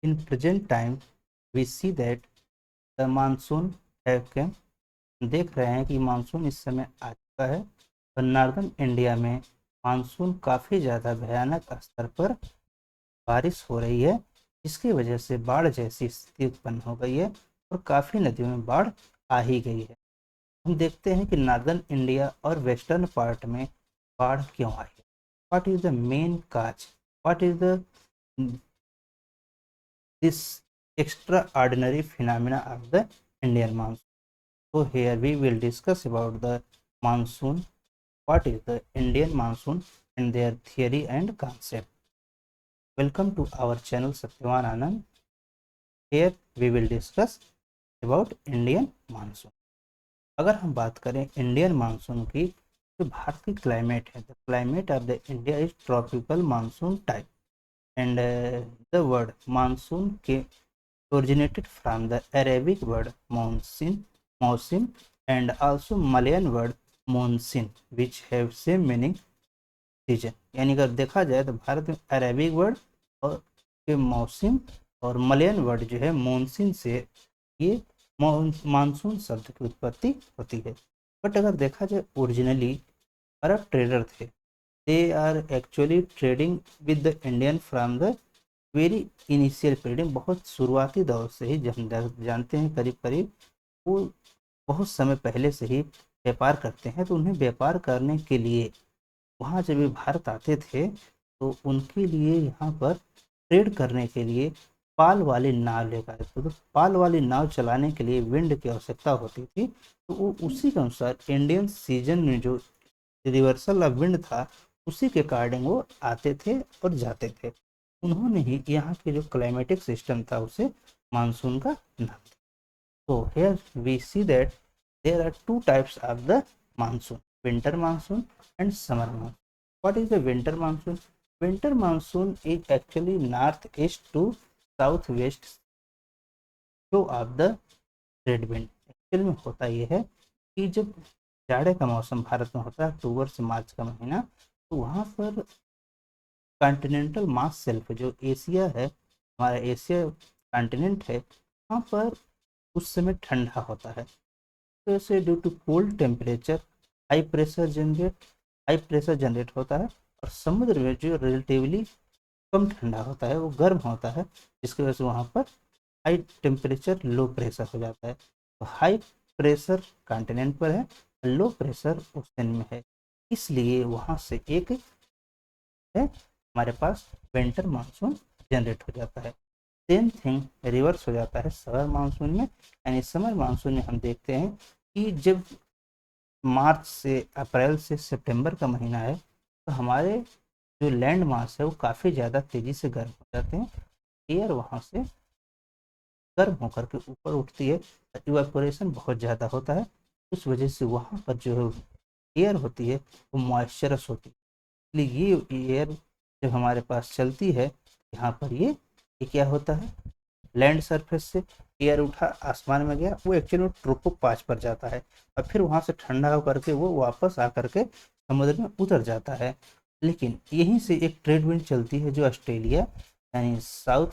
In present time, we see that the monsoon have came. देख रहे हैं कि मानसून इस समय आ चुका है और नॉर्दर्न इंडिया में मानसून काफ़ी ज़्यादा भयानक स्तर पर बारिश हो रही है, जिसकी वजह से बाढ़ जैसी स्थिति उत्पन्न हो गई है और काफ़ी नदियों में बाढ़ आ ही गई है। हम देखते हैं कि नॉर्दर्न इंडिया और वेस्टर्न पार्ट में बाढ़ क्यों आई है। What is the main cause, what is the this extraordinary phenomena of the Indian monsoon. So here we will discuss about the monsoon, what is the Indian monsoon and their theory and concept. Welcome to our channel Satyavan Anand. Here we will discuss about Indian monsoon. अगर हम बात करें Indian monsoon की, तो भारत की climate है, the climate of the India is tropical monsoon type and the word monsoon के originated from the Arabic word mausim and also Malayan word monsoon which have same meaning season। यानी अगर देखा जाए तो भारत में अरेबिक वर्ड और के मौसम और मलयन वर्ड जो है मॉनसून से ये मानसून शब्द की उत्पत्ति होती है। बट अगर देखा जाए ओरिजिनली अरब ट्रेडर थे, they are actually trading with the Indian from the very initial period, बहुत शुरुआती दौर से ही, जब हम जानते हैं करीब करीब वो बहुत समय पहले से ही व्यापार करते हैं। तो उन्हें व्यापार करने के लिए वहाँ जब ये भारत आते थे तो उनके लिए यहाँ पर ट्रेड करने के लिए पाल वाली नाव लेकर आते थे। तो पाल वाली नाव चलाने के लिए विंड की आवश्यकता होती थी, तो वो उसी के अनुसार इंडियन सीजन में जो रिवर्सल ऑफ विंड था उसी के अकॉर्डिंग वो आते थे और जाते थे। उन्होंने ही यहाँ के जो क्लाइमेटिक सिस्टम था उसे मानसून का नाम दिया। तो here we see that there are two types of the monsoon, winter monsoon and summer monsoon. What is the winter monsoon? Winter monsoon is actually north east to south west flow of the trade wind. Actual में होता यह है कि जब जाड़े का मौसम भारत में होता है अक्टूबर से मार्च का महीना, तो वहाँ पर कॉन्टिनेंटल मास शेल्फ जो एशिया है, हमारा एशिया कॉन्टिनेंट है, वहाँ पर उस समय ठंडा होता है। तो ऐसे due to cold temperature high pressure generate होता है और समुद्र में जो रिलेटिवली कम ठंडा होता है वो गर्म होता है, जिसकी वजह से वहाँ पर हाई टेम्परेचर लो प्रेशर हो जाता है। तो हाई प्रेशर कॉन्टिनेंट पर है, लो प्रेशर ओशन में है, इसलिए वहाँ से एक है हमारे पास विंटर मानसून जनरेट हो जाता है। सेम थिंग रिवर्स हो जाता है समर मानसून में। यानी समर मानसून में हम देखते हैं कि जब मार्च से अप्रैल से सितंबर का महीना है तो हमारे जो लैंड मास है वो काफ़ी ज़्यादा तेज़ी से गर्म हो जाते हैं। एयर वहाँ से गर्म होकर के ऊपर उठती है, इवेपोरेशन बहुत ज़्यादा होता है, उस वजह से वहाँ पर जो एयर होती है वो मॉइस्चरस होती है। इसलिए ये एयर जब हमारे पास चलती है यहाँ पर ये क्या होता है, लैंड सरफेस से एयर उठा आसमान में गया, वो एक्चुअली में ट्रोपोपाज पर जाता है और फिर वहाँ से ठंडा होकर के वो वापस आकर के समुद्र में उतर जाता है। लेकिन यहीं से एक ट्रेड विंड चलती है जो ऑस्ट्रेलिया यानी south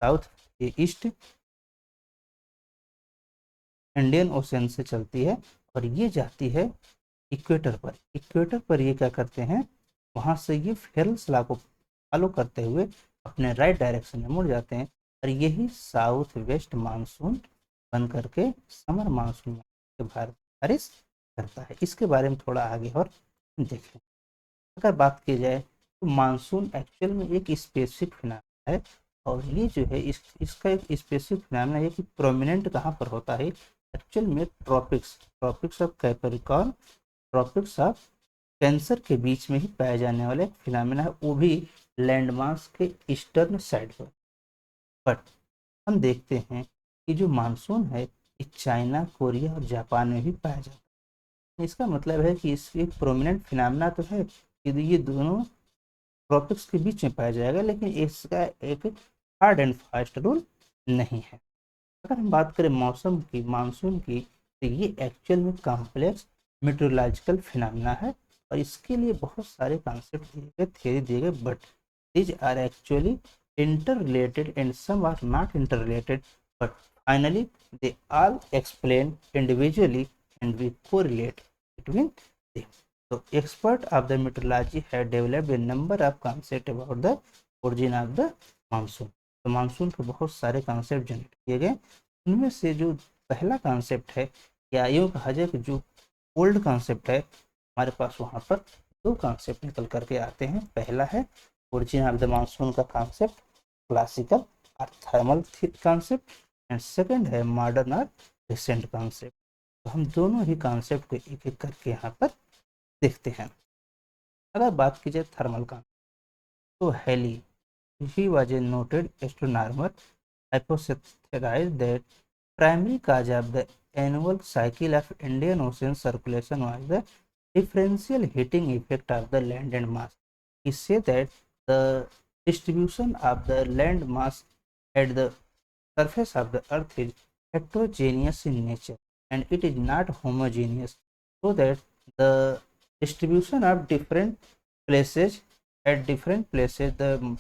south east Indian ocean से चलती है और ये जाती है इक्वेटर पर। इक्वेटर पर ये क्या करते हैं, वहाँ से ये फेरल्स लॉ को फॉलो करते हुए अपने राइट डायरेक्शन में मुड़ जाते हैं और यही साउथ वेस्ट मानसून बन करके समर मानसून में भारत बारिश करता है। इसके बारे में थोड़ा आगे और देखें। अगर बात की जाए तो मानसून एक्चुअल में एक स्पेसिफिक फिनोमेना है और ये जो है इसका एक स्पेसिफिक फिनोमेना है कि प्रोमिनेंट कहाँ पर होता है। एक्चुअल में tropics of Capricorn, tropics of cancer के बीच में ही पाया जाने वाला एक फिनोमेना है, वो भी लैंडमास के ईस्टर्न साइड पर। बट हम देखते हैं कि जो मानसून है ये चाइना, कोरिया और जापान में भी पाया जाता है। इसका मतलब है कि इसकी एक प्रोमिनेंट फिनोमेना तो है कि ये दोनों ट्रॉपिक्स के बीच में पाया जाएगा, लेकिन इसका एक हार्ड एंड फास्ट रूल नहीं है। अगर हम बात करें मौसम की, मानसून की, तो ये एक्चुअल में कॉम्प्लेक्स मेट्रोलॉजिकल फिनोमेना है और इसके लिए बहुत सारे कॉन्सेप्ट दिए गए, थियरी दिए गए, but these are actually interrelated and some are not interrelated, but finally they all explain individually and we correlate between them. So expert of the meteorology have developed a number of concepts about the origin of the monsoon. तो monsoon के बहुत सारे concept generate किए गए. उनमें से जो पहला कॉन्सेप्ट है या यूँ कहा जाए कि जो ओल्ड कॉन्सेप्ट है, हमारे पास वहाँ पर दो कॉन्सेप्ट निकल करके आते हैं. पहला है ओरिजिन ऑफ द मानसून का कॉन्सेप्ट, क्लासिकल और थर्मल कॉन्सेप्ट, एंड सेकंड है मॉडर्न और रिसेंट कॉन्सेप्ट. तो हम दोनों ही कॉन्सेप्ट को एक एक करके यहाँ पर देखते हैं. अगर बात की जाए थर्मल कॉन्सेप्ट, तो heli he was a noted astronomer hypothesized that primary cause of the annual cycle of Indian Ocean circulation was the differential heating effect of the land and mass. He said that the distribution of the land mass at the surface of the earth is heterogeneous in nature and it is not homogeneous, so that the distribution of different places at different places the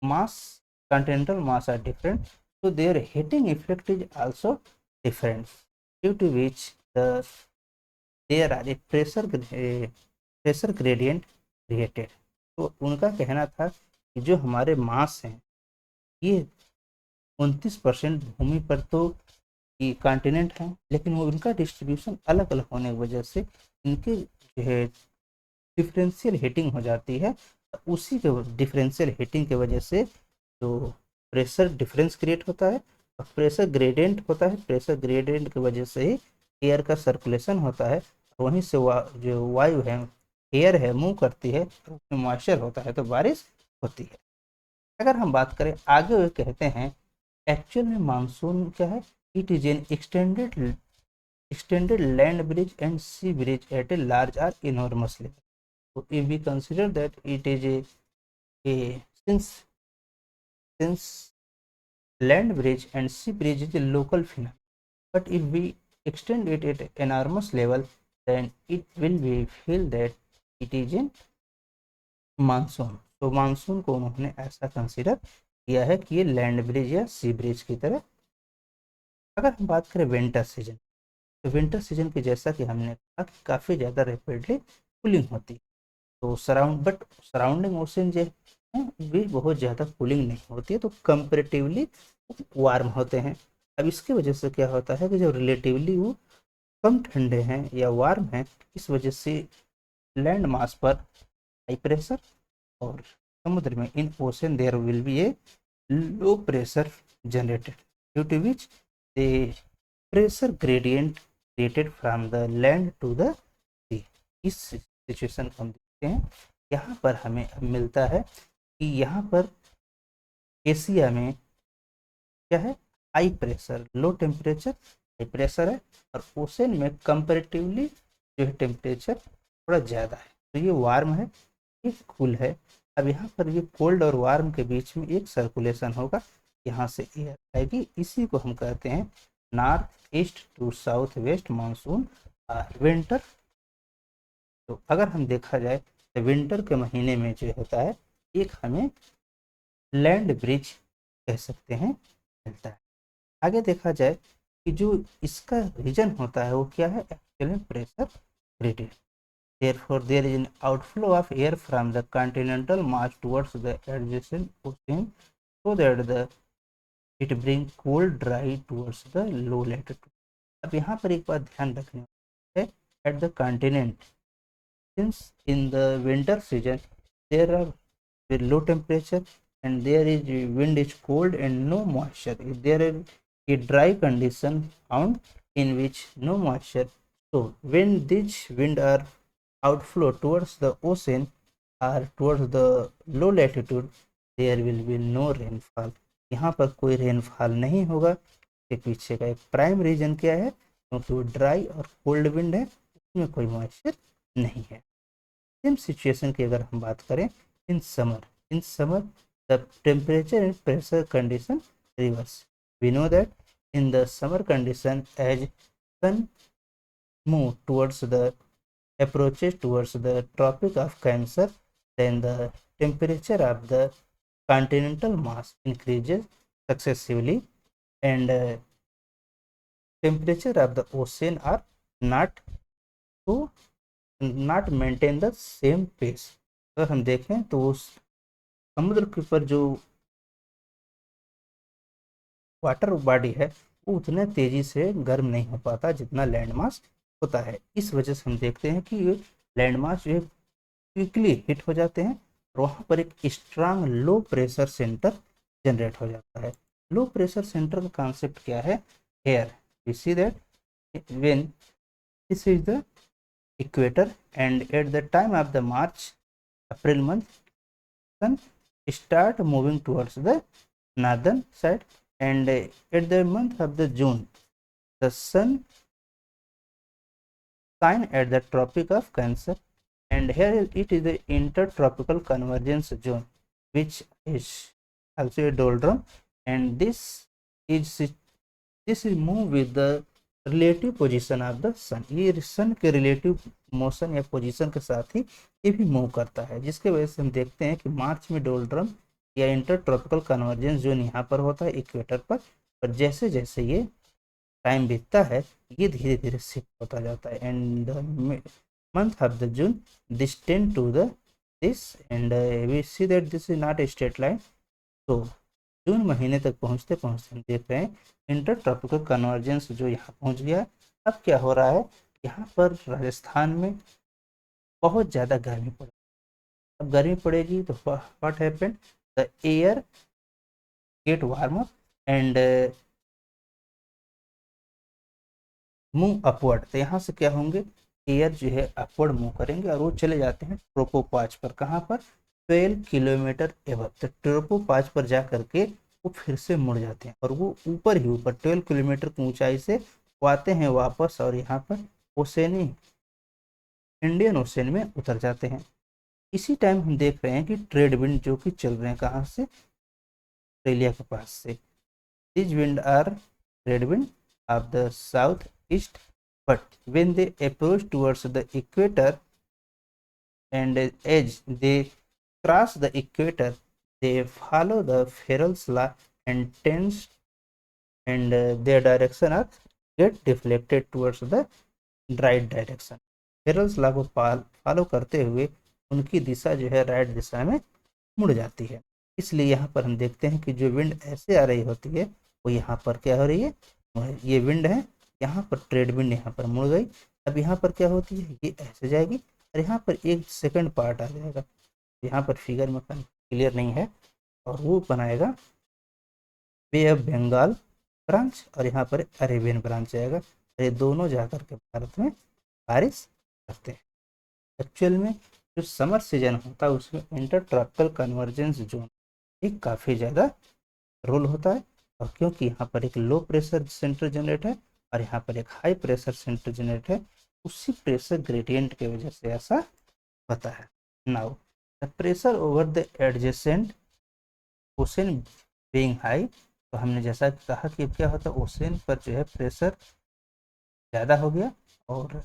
mass continental mass are different, so their heating effect is also different, due to which there are a pressure gradient created. तो उनका कहना था कि जो हमारे मास हैं ये 29% भूमि पर तो कॉन्टिनेंट हैं, लेकिन वो उनका डिस्ट्रीब्यूशन अलग अलग होने की वजह से इनके जो है डिफरेंशियल हीटिंग हो जाती है. उसी के डिफरेंशियल हीटिंग की वजह से जो प्रेशर डिफरेंस क्रिएट होता है और प्रेशर ग्रेडियंट होता है. प्रेशर ग्रेडियंट की वजह से ही एयर का सर्कुलेशन होता है, वहीं से जो वायु है, एयर है, मूव करती है, तो उसमें मॉइस्चर होता है तो बारिश होती है. अगर हम बात करें आगे, वो कहते हैं एक्चुअल में मानसून क्या है, it is an extended land bridge and sea bridge at a large or enormous level. So if we consider that it is a since land bridge and sea bridge is a local phenomenon, but if we extend it at enormous level, then it will be feel that it is in monsoon. तो monsoon को उन्होंने ऐसा consider किया है कि ये land bridge या सी bridge की तरह. अगर हम बात करें विंटर सीजन, तो विंटर सीजन की जैसा कि हमने कहा कि काफ़ी ज़्यादा रैपिडली कूलिंग होती है. तो सराउंडिंग ओशन जो है वे बहुत ज़्यादा कूलिंग नहीं होती है, तो कंपेरेटिवली वार्म होते हैं. अब इसकी वजह से क्या होता है कि जो रिलेटिवली वो कम ठंडे हैं या वार्म हैं, इस वजह से लैंड मास पर हाई प्रेशर और समुद्र में in ocean there will be a low pressure generated, due to which the pressure gradient created from the land to the sea. इस सिचुएशन को हम देखते हैं. यहाँ पर हमें अब मिलता है कि यहाँ पर एशिया में क्या है, high pressure, low temperature, high pressure है, और ओशन में कंपेरेटिवली जो है टेम्परेचर थोड़ा ज़्यादा है. तो ये वार्म है, ये कूल है. अब यहाँ पर ये कोल्ड और वार्म के बीच में एक सर्कुलेशन होगा, यहाँ से एयर आएगी. इसी को हम कहते हैं north east to south west monsoon winter. तो अगर हम देखा जाए तो विंटर के महीने में जो होता है एक हमें लैंड ब्रिज कह सकते हैं मिलता है. आगे देखा जाए कि जो इसका रीजन होता है वो क्या है, actually pressure gradient. Therefore, there is an outflow of air from the continental mass towards the adjacent ocean, so that it brings cold dry towards the low latitude. अब यहाँ पर एक बात ध्यान रखने है, at the continent, since in the winter season there are very low temperature and there is wind is cold and no moisture. If there is a dry condition found in which no moisture, so when these wind are outflow towards the ocean or towards the low latitude, there will be no rainfall. यहाँ पर कोई rainfall नहीं होगा. के पीछे का एक prime reason क्या है, क्योंकि वो ड्राई और कोल्ड विंड है, उसमें कोई मॉइस्चर नहीं है. सेम सिचुएशन की अगर हम बात करें in summer the temperature and pressure condition reverse. We know that in the summer condition as sun move towards the approaches towards the Tropic of Cancer, then the temperature of the continental mass increases successively, and temperature of the ocean are not to not maintain the same pace. अगर हम देखें तो समुद्र के ऊपर जो water body है वो उतने तेजी से गर्म नहीं हो पाता जितना लैंड मास होता है। इस वजह से हम देखते हैं कि लैंड मास जो है क्विकली हिट हो जाते हैं और वहाँ पर एक strong low pressure centre generate हो जाता है। लो प्रेशर सेंटर का कॉन्सेप्ट क्या है? Here we see that when this is the equator and at the time of the March April month sun start moving towards the northern side, and at the month of the June the sun shine at the tropic of Cancer, and here it is the intertropical convergence zone, which is also a doldrum, and this is move with the relative position of the sun. ये sun के relative motion या position के साथ ही ये भी move करता है, जिसके वजह से हम देखते हैं कि मार्च में डोल्ड्रम या इंटर ट्रॉपिकल कन्वर्जेंस जोन यहाँ पर होता है इक्वेटर पर, और जैसे जैसे ये टाइम बीतता है ये धीरे धीरे शिफ्ट होता जाता है। And month of the June this tend to the this, and we see that this is not a straight line. तो जून महीने तक पहुँचते पहुँचते हम देख रहे हैं इंटर ट्रॉपिकल कन्वर्जेंस जो यहाँ पहुँच गया। अब क्या हो रहा है, यहाँ पर राजस्थान में बहुत ज़्यादा गर्मी पड़, अब गर्मी पड़ेगी तो what happened, the air get warm up and move upward. तो यहाँ से क्या होंगे, एयर जो है अपवर्ड मूव करेंगे और वो चले जाते हैं ट्रोपोपाज पर। कहाँ पर? 12 किलोमीटर एबव। तो ट्रोपोपाज पर जा करके वो फिर से मुड़ जाते हैं और वो ऊपर ही ऊपर 12 किलोमीटर की ऊंचाई से वो आते हैं वापस और यहाँ पर ओशेनी इंडियन ओशन में उतर जाते हैं। इसी टाइम हम देख रहे हैं कि ट्रेड विंड जो कि चल रहे हैं कहाँ से, ऑस्ट्रेलिया के पास से। This wind are trade wind of the south east, but when they approach towards the equator and as they cross the equator they follow the Ferrell's law and tends and their direction are get deflected towards the right direction। Ferrell's law को follow करते हुए उनकी दिशा जो है right दिशा में मुड़ जाती है। इसलिए यहाँ पर हम देखते हैं कि जो विंड ऐसे आ रही होती है वो यहाँ पर क्या हो रही है, ये विंड है, यहाँ पर ट्रेड विंड यहाँ पर मुड़ गई। अब यहाँ पर क्या होती है, ये ऐसे जाएगी और यहाँ पर एक सेकंड पार्ट आ जाएगा, यहाँ पर फिगर में क्लियर नहीं है, और वो बनाएगा बे ऑफ बंगाल ब्रांच और यहाँ पर अरेबियन ब्रांच आएगा। ये दोनों जाकर के भारत में बारिश करते हैं। एक्चुअल में जो समर सीजन होता है उसमें इंटर ट्रॉपिकल कन्वर्जेंस जोन एक काफ़ी ज़्यादा रोल होता है, और क्योंकि यहाँ पर एक लो प्रेशर सेंटर जनरेट है और यहाँ पर एक हाई प्रेशर सेंटर जनरेट है, उसी प्रेशर ग्रेडियंट की वजह से ऐसा होता है। Now the pressure over the adjacent ocean being high, तो हमने जैसा कहा कि क्या होता है, ओशन पर जो है प्रेशर ज़्यादा हो गया और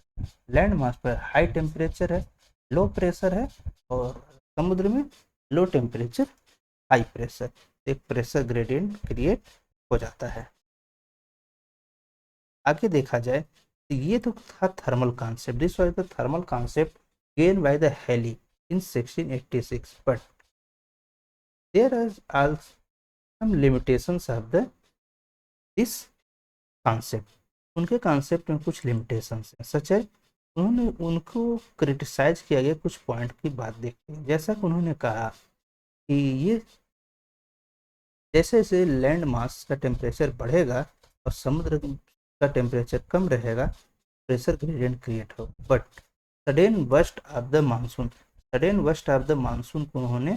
लैंड मास पर हाई टेम्परेचर है, लो प्रेशर है, और समुद्र में लो टेम्परेचर हाई प्रेशर, एक प्रेशर ग्रेडियंट क्रिएट हो जाता है। आगे देखा जाए तो ये तो था thermal concept, this was the thermal concept gain by the Halley in 1686, but there are also some limitations of the this concept. उनके कॉन्सेप्ट में कुछ लिमिटेशंस हैं, सच है उन्होंने उनको क्रिटिसाइज किया गया कुछ पॉइंट की बात देखते हैं। जैसा कि उन्होंने कहा कि ये जैसे जैसे लैंड मास का टेम्परेचर बढ़ेगा और समुद्र का टेम्परेचर कम रहेगा, प्रेशर ग्रेडियंट क्रिएट हो। But sudden burst of the monsoon, sudden burst of the monsoon को उन्होंने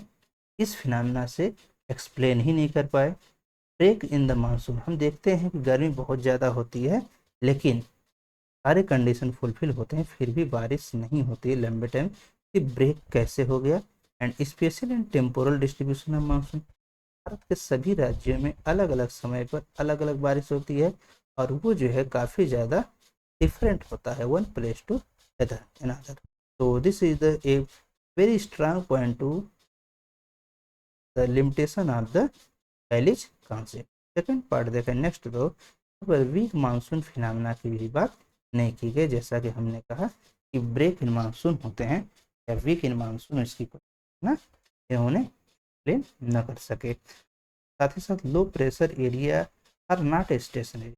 इस फिनोमेना से एक्सप्लेन ही नहीं कर पाए। ब्रेक इन द मानसून, हम देखते हैं कि गर्मी बहुत ज़्यादा होती है लेकिन सारे कंडीशन फुलफिल होते हैं फिर भी बारिश नहीं होती है लंबे टाइम, कि ब्रेक कैसे हो गया। And special in temporal distribution of monsoon, Bharat के सभी राज्यों में अलग अलग समय पर अलग अलग बारिश होती है और वो जो है काफ़ी ज़्यादा डिफरेंट होता है वन प्लेस टू अनदर। तो this is the a very strong point two the limitation of the valleys concept. Second part देखें नेक्स्ट दो पर वीक मानसून फिनोमेना की भी बात नहीं की गई, जैसा कि हमने कहा कि ब्रेक इन मानसून होते हैं या वीक इन मानसून, इसकी ना उन्हें एक्सप्लेन न कर सके। साथ ही साथ low pressure area are not stationary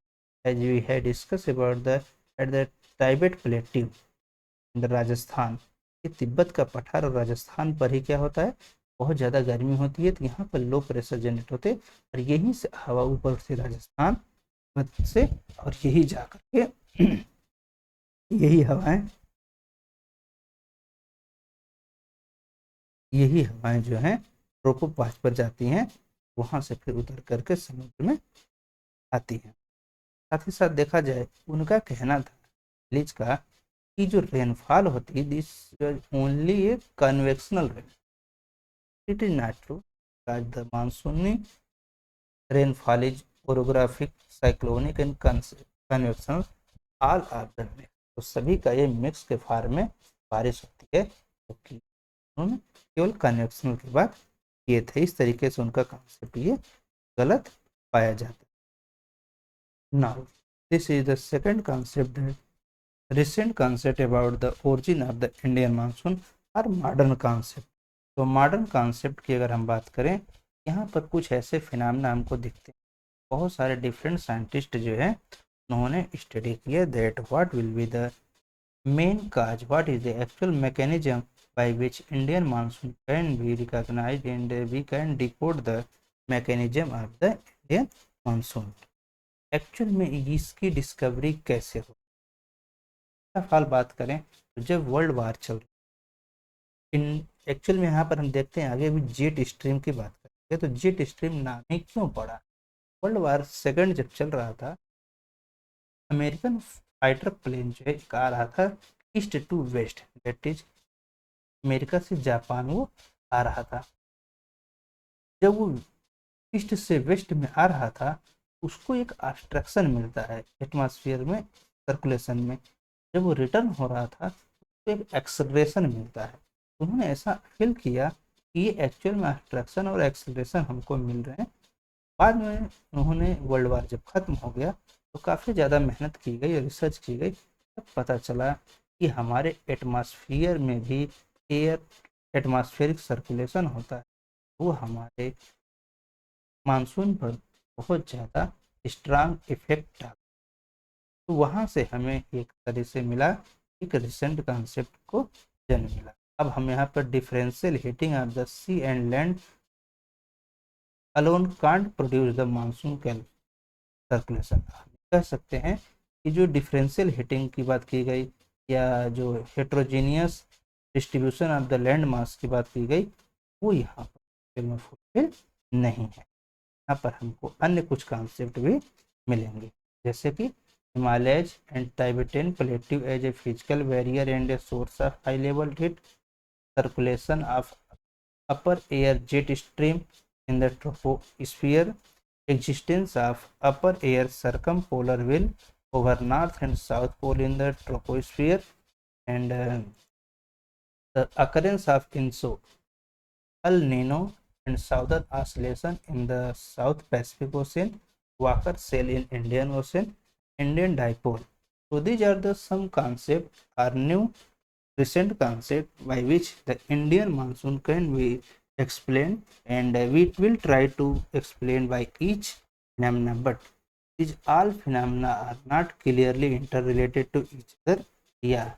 as we have discuss about the at the Tibet plateau in the Rajasthan. ये तिब्बत का पठार और राजस्थान पर ही क्या होता है, बहुत ज़्यादा गर्मी होती है, तो यहाँ पर लो प्रेशर जनरेट होते और यहीं से हवा ऊपर से राजस्थान से और यही जा करके यही हवाएं जो हैं ट्रोपोपास पर जाती हैं, वहां से फिर उतर करके समुद्र में आती हैं। साथ ही साथ देखा जाए उनका कहना था लीज का कि जो रेनफॉल होती है this only a convectional rain, it is not true that the मानसूनी rainfall is orographic cyclonic and convectional all are the mix. तो सभी का ये मिक्स के फॉर्म में बारिश होती है, क्योंकि उन्होंने केवल कन्वेक्शनल की बात किए थे। इस तरीके से उनका कॉन्सेप्ट ये गलत पाया जाता है। Now this is the second concept, recent concept about the origin of the Indian monsoon और मॉडर्न कॉन्सेप्ट। तो मॉडर्न कॉन्सेप्ट की अगर हम बात करें, यहाँ पर कुछ ऐसे फिनोमेना हमको दिखते हैं, बहुत सारे डिफरेंट साइंटिस्ट जो है उन्होंने स्टडी किया that what will be the main cause, what is the actual mechanism by which Indian monsoon can be recognised and we can decode the mechanism of the Indian monsoon. Actual में इसकी discovery कैसे हो, हाल बात करें तो जब world war चल रही इन एक्चुअल में यहाँ पर हम देखते हैं आगे भी जेट स्ट्रीम की बात करेंगे, तो जेट स्ट्रीम नाम ही क्यों पड़ा। वर्ल्ड वार सेकंड जब चल रहा था, अमेरिकन फाइटर प्लेन जो है आ रहा था east to west, that is America से जापान वो आ रहा था। जब वो ईस्ट से वेस्ट में आ रहा था उसको एक ऑब्स्ट्रक्शन मिलता है एटमॉस्फेयर में सर्कुलेशन में, जब वो रिटर्न हो रहा था तो एक एक्सेलरेशन मिलता है। उन्होंने ऐसा फील किया कि ये एक्चुअल में ऑब्स्ट्रक्शन और एक्सेलरेशन हमको मिल रहे हैं। बाद में उन्होंने वर्ल्ड वार जब खत्म हो गया तो काफ़ी ज़्यादा मेहनत की गई और रिसर्च की गई, तब पता चला कि हमारे एटमॉस्फेयर में भी एयर एटमॉस्फेरिक सर्कुलेशन होता है, वो हमारे मानसून पर बहुत ज़्यादा स्ट्रांग इफेक्ट डाला। तो वहाँ से हमें एक तरह से मिला, एक रिसेंट कॉन्सेप्ट को जन्म मिला। अब हम यहाँ पर differential heating of the sea and land alone can't produce the monsoon circulation. कह सकते हैं कि जो डिफरेंशियल हीटिंग की बात की गई या जो heterogeneous distribution of the land mass की बात की गई, वो यहाँ पर फुलफिल नहीं है। यहाँ पर हमको अन्य कुछ कॉन्सेप्ट भी मिलेंगे, जैसे कि Himalayas and Tibetan Plateau as a physical barrier and a source of high level heat circulation of upper air jet stream in the troposphere, existence of upper air circumpolar wind over north and south pole in the troposphere, and the occurrence of INSO, El Nino and southern oscillation in the South Pacific Ocean, Walker Shale in Indian Ocean, Indian dipole. So these are the some concepts are new recent concept by which the Indian monsoon can be explained, and we will try to explain by each phenomena, but these all phenomena are not clearly interrelated to each other. Yeah,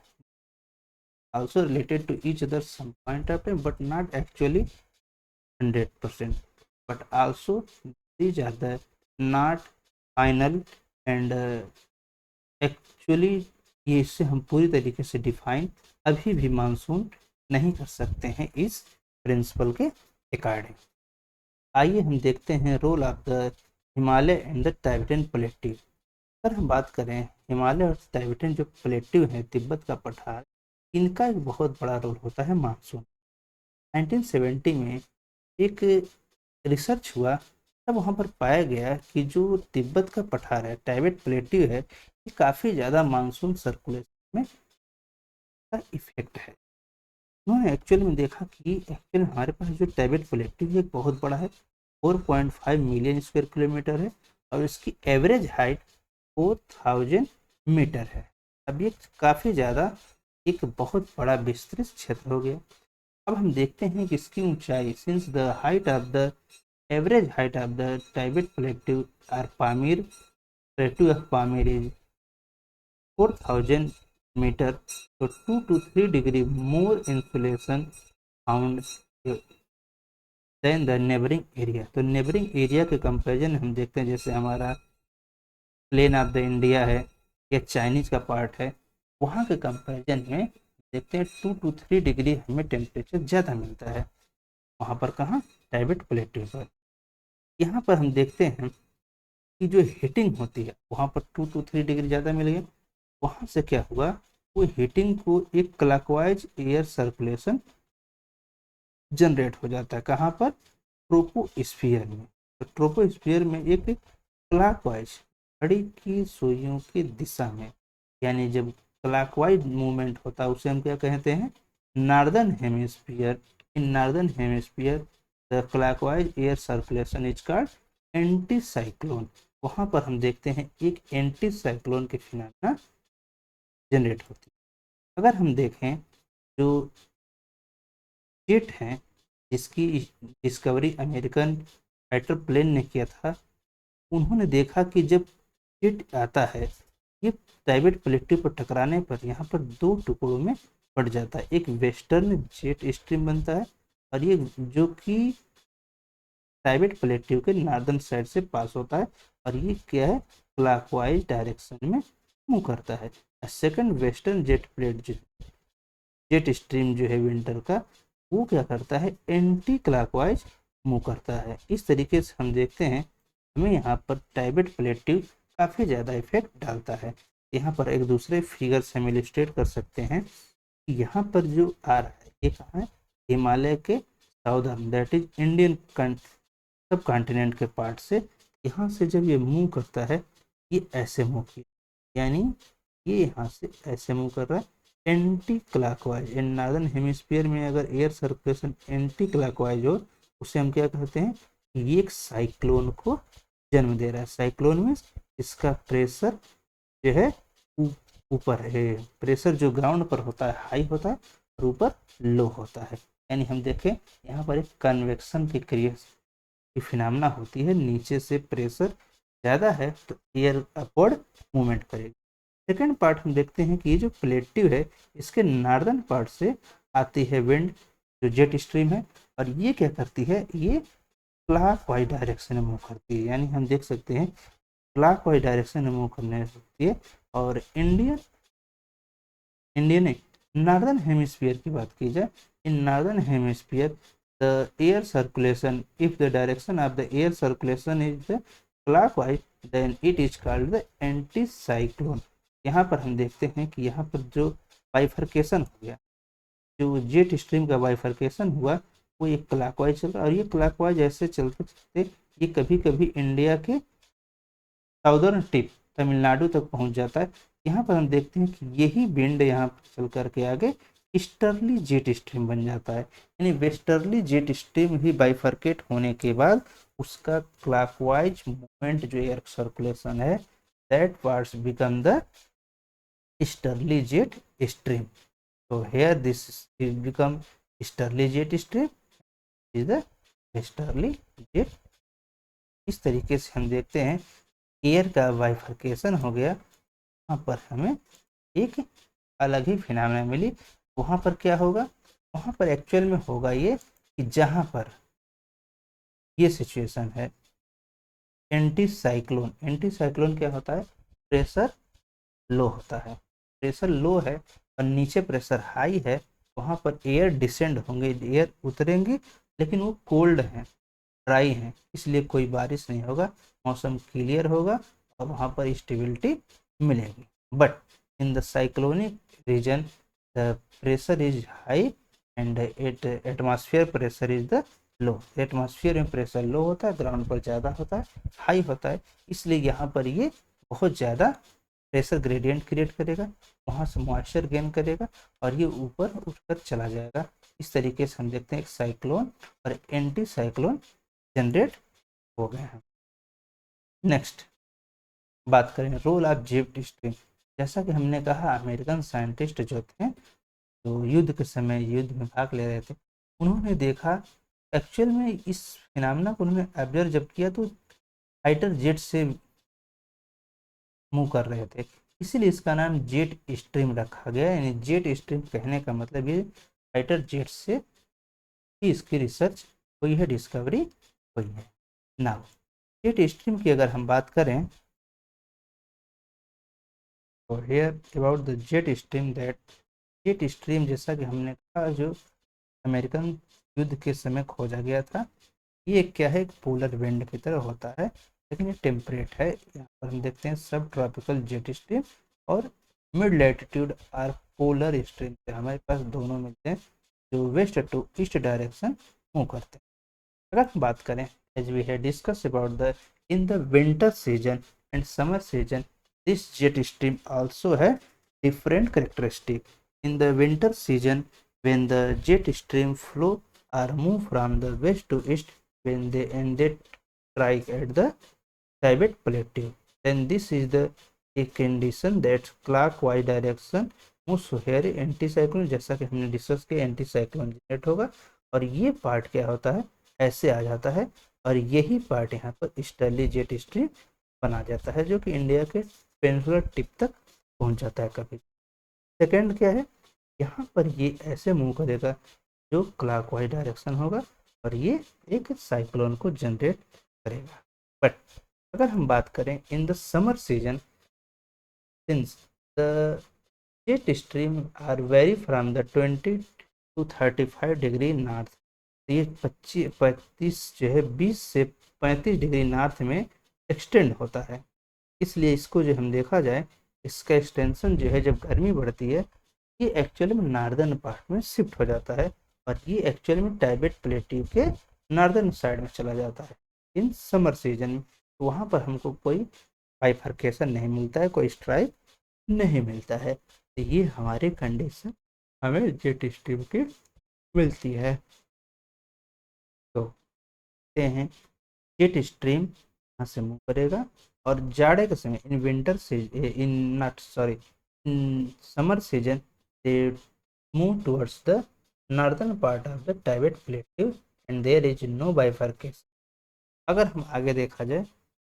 also related to each other some point of time, but not actually 100%, but also these are the not final and actually ये इससे हम पूरी तरीके से define अभी भी monsoon नहीं कर सकते हैं इस प्रिंसिपल के अकॉर्डिंग। आइए हम देखते हैं role of the Himalaya and the Tibetan plateau. अगर हम बात करें हिमालय और टाइबेटन जो प्लेट्यू है तिब्बत का पठार, इनका एक बहुत बड़ा रोल होता है मानसून। 1970 में एक रिसर्च हुआ, तब वहाँ पर पाया गया कि जो तिब्बत का पठार है टाइबेट प्लेट्यू है, ये काफ़ी ज़्यादा मानसून सर्कुलेशन में का इफेक्ट है। उन्होंने एक्चुअल में देखा कि एक्चुअल हमारे पास जो टैबेट प्लेटू है बहुत बड़ा है, 4.5 मिलियन स्क्वायर किलोमीटर है, और इसकी एवरेज हाइट 4000 मीटर है। अब ये काफ़ी ज़्यादा एक बहुत बड़ा विस्तृत क्षेत्र हो गया। अब हम देखते हैं कि इसकी ऊंचाई, since the height of the average height of the Tibet plateau or Pamir plateau of Pamir is 4000 metre, तो 2 to 3 degree more insulation found then the neighbouring area. तो नेबरिंग एरिया के कंपेरिजन हम देखते हैं, जैसे हमारा प्लेन ऑफ द इंडिया है या चाइनीज का पार्ट है, वहाँ के कंपेरिजन में देखते हैं 2 to 3 डिग्री हमें टेम्परेचर ज़्यादा मिलता है। वहाँ पर कहाँ? टाइबेट प्लेटू पर। यहाँ पर हम देखते हैं कि जो हीटिंग होती है वहाँ पर 2 to 3 डिग्री ज़्यादा मिल गया। वहाँ से क्या हुआ, वो हीटिंग को एक क्लॉकवाइज एयर सर्कुलेशन जनरेट हो जाता है। कहाँ पर? ट्रोपोस्फियर में। तो ट्रोपोस्फियर में एक क्लॉकवाइज, घड़ी की सुइयों की दिशा में, यानी जब क्लॉकवाइज मूवमेंट होता है उसे हम क्या कहते हैं? Northern hemisphere. In northern hemisphere the clockwise air circulation is called anti cyclone. वहाँ पर हम देखते हैं एक एंटी साइक्लोन के फिनोमेना जनरेट होती है। अगर हम देखें जो जेट हैं जिसकी डिस्कवरी अमेरिकन फाइटर प्लेन ने किया था, उन्होंने देखा कि जब जेट आता है ये टाइबेट प्लेटू पर टकराने पर यहाँ पर 2 टुकड़ों में बढ़ जाता है। एक वेस्टर्न जेट स्ट्रीम बनता है और ये जो कि टाइबेट प्लेटू के नॉर्दर्न साइड से पास होता है, और ये क्या है? क्लॉकवाइज डायरेक्शन में मूव करता है। सेकंड वेस्टर्न जेट प्लेट जो जेट स्ट्रीम जो है विंटर का, वो क्या करता है? एंटी क्लॉकवाइज मूव करता है। इस तरीके से हम देखते हैं हमें यहाँ पर टाइबेट प्लेटू काफ़ी ज़्यादा इफेक्ट डालता है। यहाँ पर एक दूसरे फिगर से हम इलिस्ट्रेट कर सकते हैं कि यहाँ पर जो आ रहा है ये कहाँ है? हिमालय के southern, that is Indian sub continent के पार्ट से। यहाँ से जब ये मूव करता है ये ऐसे मूव किया, यानी ये यहाँ से ऐसे मूव कर रहा है एंटी क्लॉकवाइज। इन नॉर्दर्न हेमिस्फीयर में अगर एयर सर्कुलेशन एंटी क्लॉकवाइज हो, उसे हम क्या कहते हैं? ये एक साइक्लोन को जन्म दे रहा है। साइक्लोन में इसका प्रेशर जो है ऊपर है, प्रेशर जो ग्राउंड पर होता है हाई होता है और ऊपर लो होता है। यानी हम देखें यहाँ पर एक कन्वेक्शन की क्रिया की फिनोमेना होती है, नीचे से प्रेशर ज़्यादा है तो एयर अपवर्ड मूवमेंट करेगी। सेकेंड पार्ट हम देखते हैं कि ये जो प्लेट्यू है इसके नॉर्दर्न पार्ट से आती है विंड जो जेट स्ट्रीम है, और ये क्या करती है? ये क्लॉकवाइज डायरेक्शन में मूव करती है। यानी हम देख सकते हैं क्लॉकवाइज डायरेक्शन में मूव करने सकती है। और इंडियन इंडियन नॉर्दर्न हेमिस्फीयर की बात की जाए, in northern hemisphere the air circulation, if the direction of the air circulation is the clockwise then it is called the anti cyclone. यहाँ पर हम देखते हैं कि यहाँ पर जो बाइफर्केशन हो गया, जो जेट स्ट्रीम का बाइफर्केशन हुआ, वो एक क्लॉकवाइज चल रहा है, और ये क्लॉकवाइज ऐसे चलते चलते ये कभी कभी इंडिया के साउदर्न टिप तमिलनाडु तक पहुंच जाता है। यहाँ पर हम देखते हैं कि यही विंड यहाँ पर चल करके आगे ईस्टर्ली जेट स्ट्रीम बन जाता है। यानी वेस्टर्ली जेट स्ट्रीम ही बाइफर्केट होने के बाद उसका क्लॉकवाइज मूवमेंट जो एयर सर्कुलेशन है, that parts become the easterly jet stream. तो here this become easterly jet stream is the westerly jet. इस तरीके से हम देखते हैं एयर का बाइफर्केशन हो गया। वहाँ पर हमें एक अलग ही फिनोमेना मिली। वहाँ पर क्या होगा? वहाँ पर एक्चुअल में होगा ये कि जहाँ पर ये सिचुएशन है एंटी साइक्लोन। एंटी साइक्लोन क्या होता है? प्रेशर लो होता है, प्रेशर लो है और नीचे प्रेशर हाई है, वहाँ पर एयर डिसेंड होंगे, एयर उतरेंगे, लेकिन वो कोल्ड हैं, ड्राई हैं, इसलिए कोई बारिश नहीं होगा, मौसम क्लियर होगा और वहाँ पर स्टेबिलिटी मिलेगी। But in the cyclonic region the pressure is high and atmosphere pressure is the low. Atmosphere में प्रेशर लो होता है, ग्राउंड पर ज़्यादा होता है, हाई होता है, इसलिए यहाँ पर ये बहुत ज़्यादा प्रेशर ग्रेडियंट क्रिएट करेगा, वहाँ से मॉइस्चर गेन करेगा और ये ऊपर उठकर चला जाएगा। इस तरीके से हम देखते हैं एक साइक्लोन और एंटी साइक्लोन जनरेट हो गए हैं। नेक्स्ट बात करें रोल ऑफ जेट स्ट्रीम। जैसा कि हमने कहा अमेरिकन साइंटिस्ट जो थे, जो युद्ध के समय युद्ध में भाग ले रहे थे, उन्होंने देखा एक्चुअल में इस फिनोमेना को उन्होंने ऑब्जर्व जब किया तो फाइटर जेट से मूव कर रहे थे, इसीलिए इसका नाम जेट स्ट्रीम रखा गया। यानी जेट स्ट्रीम कहने का मतलब ये फाइटर जेट से ही इसकी रिसर्च हुई है, डिस्कवरी हुई है। नाउ जेट स्ट्रीम की अगर हम बात करें तो here about the jet stream, that jet stream जैसा कि हमने कहा जो अमेरिकन युद्ध के समय खोजा गया था, ये क्या है, एक पोलर विंड की तरह होता है, लेकिन ये टेम्परेट है। यहाँ पर हम देखते हैं सब ट्रॉपिकल जेट स्ट्रीम और मिड लैटिट्यूड और पोलर स्ट्रीम से हमारे पास दोनों मिलते हैं, जो west to east direction move करते हैं। अगर हम बात करें as we have discuss about the in the winter season and summer season, this jet stream also have different characteristic. In the winter season, when the jet stream flow or move from the west to east, when they strike at the Tibet plateau, then this is the a condition that clockwise direction moves here anticyclone, जैसा कि हमने discuss किया anticyclone generate होगा और ये part क्या होता है, ऐसे आ जाता है और यही पार्ट यहाँ पर ईस्टर्ली जेट स्ट्रीम बना जाता है, जो कि इंडिया के पेनिनसुलर टिप तक पहुंच जाता है कभी। सेकंड क्या है, यहाँ पर ये ऐसे मूव करेगा जो क्लॉकवाइज डायरेक्शन होगा और ये एक साइक्लोन को जनरेट करेगा। बट अगर हम बात करें in the summer season, since the jet stream are vary from the 20 to 35 degree north, ये 25 जो है 20 से 35 डिग्री नॉर्थ में एक्सटेंड होता है। इसलिए इसको जो हम देखा जाए, इसका एक्सटेंशन जो है जब गर्मी बढ़ती है, ये एक्चुअली में नॉर्दर्न पार्ट में शिफ्ट हो जाता है और ये एक्चुअली में टाइबेट प्लेट्यू के नॉर्दर्न साइड में चला जाता है इन समर सीजन में। तो वहाँ पर हमको कोई बाइफर्केशन नहीं मिलता है, कोई स्ट्राइक नहीं मिलता है। तो ये हमारी कंडीशन हमें जेट स्ट्रीम की मिलती है। तो देखते हैं जेट स्ट्रीम यहाँ से मूव करेगा और जाड़े के समय इन विंटर से in not sorry in summer season they move towards the northern part of the Tibet plateau and there is no bifurcation. अगर हम आगे देखा जाए,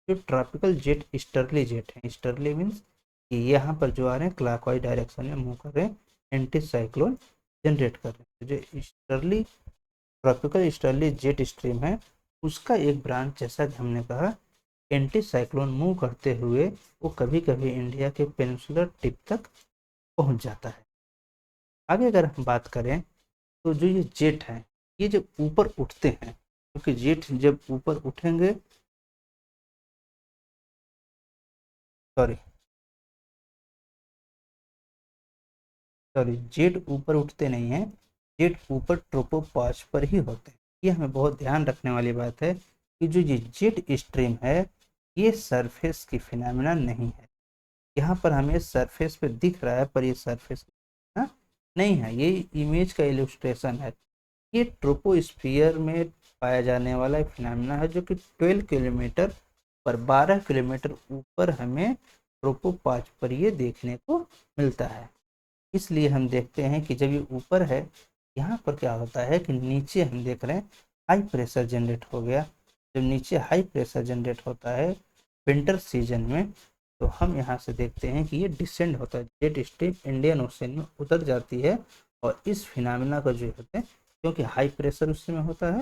जो ट्रॉपिकल जेट ईस्टर्ली जेट है, ईस्टर्ली मीन्स कि यहाँ पर जो आ रहे हैं क्लॉकवाइज डायरेक्शन में मूव कर रहे हैं, एंटी साइक्लोन जनरेट कर रहे हैं। तो जो easterly tropical easterly jet stream है, उसका एक ब्रांच जैसा कि हमने कहा एंटी साइक्लोन मूव करते हुए वो कभी कभी इंडिया के पेनिनसुलर टिप तक पहुंच जाता है। आगे अगर हम बात करें तो जो ये जेट है, ये जब ऊपर उठते हैं, क्योंकि जेट जब ऊपर उठेंगे, सॉरी सॉरी जेट ऊपर उठते नहीं हैं, जेट ऊपर ट्रोपोपॉज पर ही होते हैं। ये हमें बहुत ध्यान रखने वाली बात है कि जो ये जेट स्ट्रीम है, ये सरफेस की फिनोमेना नहीं है। यहाँ पर हमें सरफेस पे दिख रहा है पर ये सरफेस नहीं है, ये इमेज का इलस्ट्रेशन है। ये ट्रोपोस्फियर में पाया जाने वाला एक फिनोमेना है, जो कि 12 किलोमीटर पर 12 किलोमीटर ऊपर हमें ट्रोपोपॉज पर ये देखने को मिलता है। इसलिए हम देखते हैं कि जब ये ऊपर है, यहाँ पर क्या होता है कि नीचे हम देख रहे हैं हाई प्रेशर जनरेट हो गया। जब नीचे हाई प्रेशर जनरेट होता है विंटर सीजन में, तो हम यहाँ से देखते हैं कि ये डिसेंड होता है, जेट स्ट्रीम इंडियन ओशन में उतर जाती है और इस फिनोमेना का जो होते हैं, क्योंकि हाई प्रेशर उस समय होता है,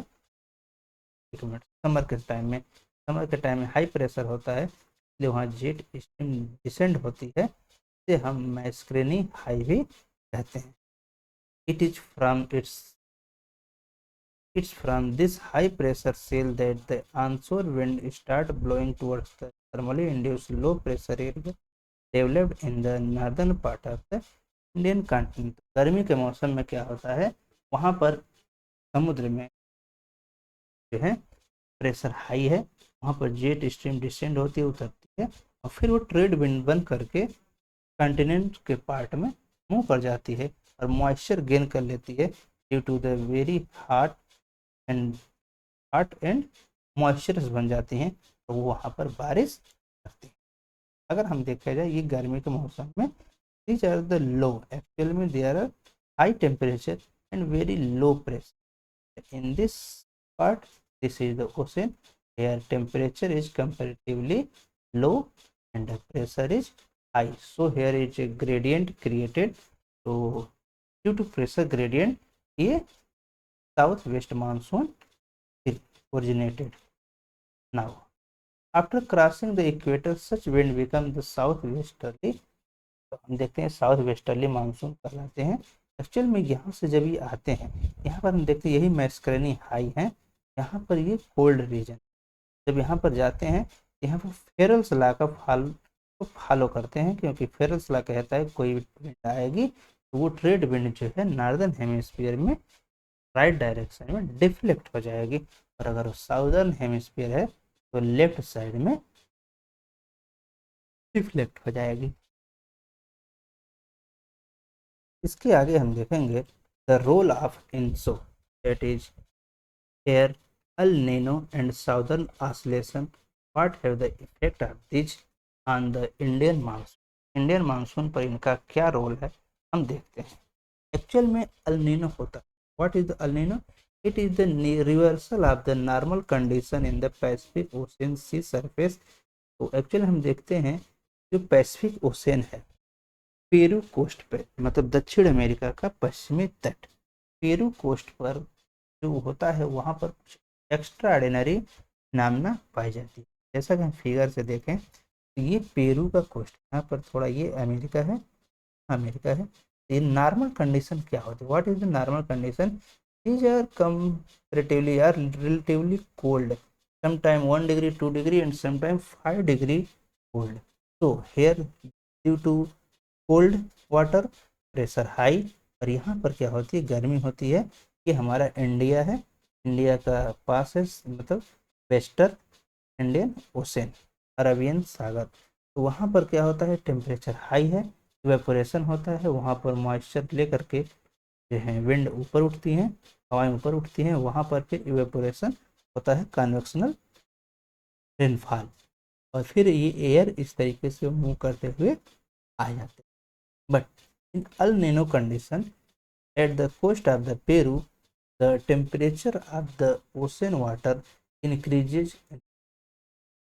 एक मिनट, समर के टाइम में हाई प्रेशर होता है, इसलिए वहाँ जेट स्ट्रीम डिसेंड होती है, इसे हम मैस्क्रेनी हाई भी कहते हैं। It is from it's from this high pressure cell that the onshore wind start blowing towards the thermally induced low pressure area developed in the northern part of the Indian continent. गर्मी के मौसम में क्या होता है, वहाँ पर समुद्र में जो है प्रेशर हाई है, वहाँ पर जेट स्ट्रीम डिसेंड होती है, उतरती है और फिर वो ट्रेड विंड बन करके कंटिनेंट के पार्ट में मूव कर जाती है और मॉइस्चर गेन कर लेती है due to the very and hot and moisturous बन जाती हैं, तो वो वहाँ पर बारिश करती है। अगर हम देखा जाए ये गर्मी के मौसम में these are the low, actually में there are high temperature and very low pressure in this part. This is the ocean, here temperature is comparatively low and the pressure is high, so here is a gradient created. So due to pressure gradient ये south west monsoon originated. Now after crossing the equator such wind become the south westerly, तो हम देखते हैं south westerly monsoon कहलाते हैं। Actual में यहाँ से जब ये आते हैं, यहाँ पर हम देखते हैं यही मैस्करेनी हाई है, यहाँ पर ये कोल्ड रीजन। जब यहाँ पर जाते हैं, यहाँ पर फेरल्स लॉ का फॉलो करते हैं, क्योंकि फेरल्स लॉ कहता है कोई विंड आएगी तो वो ट्रेड विंड जो है नॉर्दर्न हेमिस्फीयर में राइट डायरेक्शन में डिफ्लेक्ट हो जाएगी, और अगर वो साउदर्न हेमिस्फीयर है तो लेफ्ट साइड में डिफ्लेक्ट हो जाएगी। इसके आगे हम देखेंगे the role of ENSO, that is air El Nino and southern oscillation, what have the effect of this on the Indian monsoon. Indian monsoon पर इनका क्या रोल है हम देखते हैं। एक्चुअल में अल नीनो होता है, what is the El Nino, it is the reversal of the normal condition in the Pacific Ocean sea surface. तो एक्चुअली हम देखते हैं जो पैसिफिक ओशन है पेरू कोस्ट पे, मतलब दक्षिण अमेरिका का पश्चिमी तट, पेरू कोस्ट पर जो होता है वहाँ पर कुछ एक्स्ट्रा ऑर्डिनरी नामना पाई जाती है। जैसा कि हम फिगर से देखें तो ये पेरू का कोस्ट, यहाँ पर थोड़ा ये अमेरिका है, अमेरिका है। ये नॉर्मल कंडीशन क्या होती है, what is the normal condition, these are comparatively or relatively cold, sometime 1 degree 2 degree and sometime 5 degree cold. तो here due to cold water pressure high, और यहाँ पर क्या होती है गर्मी होती है। ये हमारा इंडिया है, इंडिया का पास है मतलब वेस्टर्न इंडियन ओशन, अरबियन सागर। तो वहाँ पर क्या होता है टेम्परेचर हाई है, इवेपोरेशन होता है, वहाँ पर मॉइस्चर लेकर के जो है विंड ऊपर उठती हैं, हवाएं ऊपर उठती हैं, वहाँ पर फिर इवेपोरेशन होता है, कन्वेक्शनल रेनफॉल, और फिर ये एयर इस तरीके से मूव करते हुए आ जाते हैं। But in El Nino condition at the coast of the Peru, the temperature of the ocean water increases,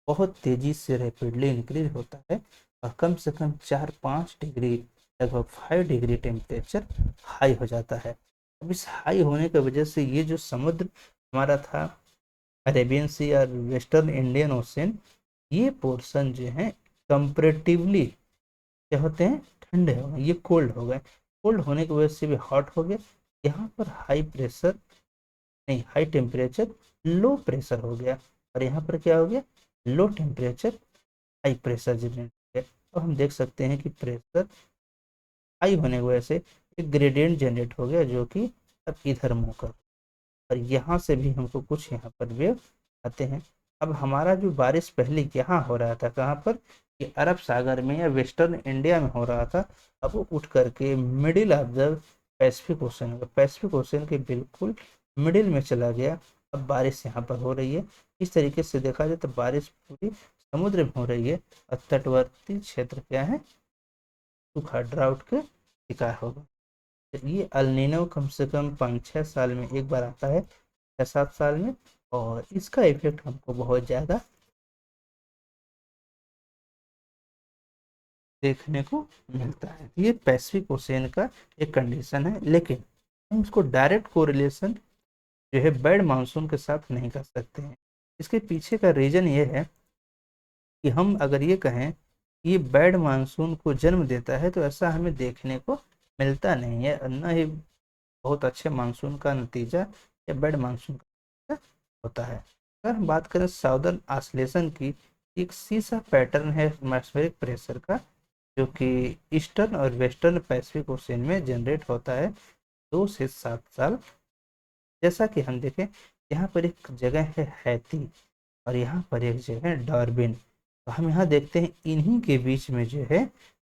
बहुत तेजी से रैपिडली इंक्रीज होता है, और कम से कम 4-5 डिग्री लगभग 5 डिग्री टेम्परेचर हाई हो जाता है। अब इस हाई होने की वजह से ये जो समुद्र हमारा था अरेबियन सी और वेस्टर्न इंडियन ओशन, ये पोर्शन जो है कंपेरेटिवली क्या होते हैं ठंडे हो गए, ये कोल्ड हो गए, कोल्ड होने की वजह से भी हॉट हो गए। यहाँ पर हाई प्रेशर नहीं, हाई टेम्परेचर लो प्रेशर हो गया, और यहाँ पर क्या हो गया low temperature high pressure generate हो गया। तो हम देख सकते हैं कि प्रेशर हाई होने की वजह से एक ग्रेडियंट जनरेट हो गया, जो कि अब इधर मुँह कर, और यहाँ से भी हमको कुछ यहाँ पर वेव आते हैं। अब हमारा जो बारिश पहले यहाँ हो रहा था कहाँ पर, कि अरब सागर में या वेस्टर्न इंडिया में हो रहा था, अब वो उठ करके middle of the Pacific ocean, Pacific ocean के बिल्कुल मिडिल में चला गया। अब बारिश यहाँ पर हो रही है। इस तरीके से देखा जाए तो बारिश पूरी समुद्र में हो रही है, और तटवर्ती क्षेत्र क्या है सूखा ड्राउट के शिकार होगा। ये अल नीनो कम से कम 5-6 साल में एक बार आता है, 6-7 साल में, और इसका इफेक्ट हमको बहुत ज़्यादा देखने को मिलता है। ये पैसिफिक ओशियन का एक कंडीशन है, लेकिन हम इसको डायरेक्ट कोरिलेशन जो है बैड मानसून के साथ नहीं कर सकते हैं। इसके पीछे का रीज़न ये है कि हम अगर ये कहें कि ये बैड मानसून को जन्म देता है, तो ऐसा हमें देखने को मिलता नहीं है, न ही बहुत अच्छे मानसून का नतीजा या बैड मानसून का होता है। अगर हम बात करें साउदर्न ऑसिलेशन की, एक सीसा पैटर्न है एटमॉस्फेरिक प्रेशर का, जो कि ईस्टर्न और वेस्टर्न पैसिफिक ओशन में जनरेट होता है 2 से 7 साल। जैसा कि हम देखें यहाँ पर एक जगह है हैती, और यहाँ पर एक जगह है डार्विन। तो हम यहाँ देखते हैं इन्हीं के बीच में जो है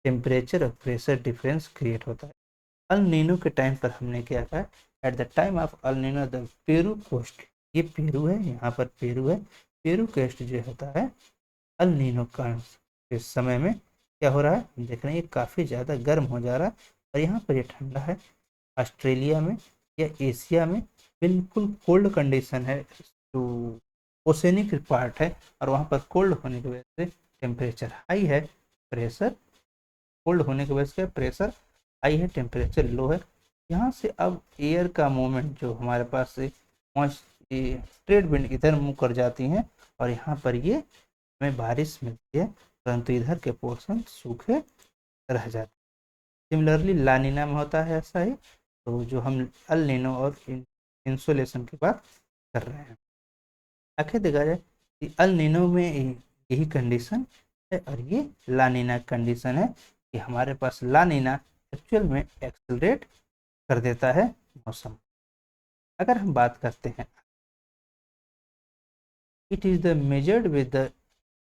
टेम्परेचर और प्रेशर डिफरेंस क्रिएट होता है। अल नीनो के टाइम पर हमने क्या कहा, at the time of El Nino the Peru coast, ये पेरू है, यहाँ पर पेरू है, पेरू कोस्ट जो होता है अल नीनो का इस समय में क्या हो रहा है, देख रहे हैं ये काफ़ी ज़्यादा गर्म हो जा रहा है और यहाँ पर ये ठंडा है। ऑस्ट्रेलिया में या एशिया में बिल्कुल कोल्ड कंडीशन है, जो ओसेनिक पार्ट है, और वहाँ पर कोल्ड होने की वजह से टेम्परेचर हाई है, प्रेशर कोल्ड होने की वजह से प्रेशर हाई है, टेम्परेचर लो है। यहाँ से अब एयर का मूवमेंट जो हमारे पास से ट्रेड विंड इधर मूव कर जाती हैं और यहाँ पर ये हमें बारिश मिलती है, परंतु इधर के पोर्शन सूखे रह जाते हैं। सिमिलरली लानिना में होता है ऐसा ही। तो जो हम अल नीनो और इंसोलेशन की बात कर रहे हैं, आखिर देखा जाए कि अल नीनो में यही कंडीशन है और ये लानिना कंडीशन है कि हमारे पास लानिना एक्चुअल में एक्सेलरेट कर देता है मौसम। अगर हम बात करते हैं, it is the measured with the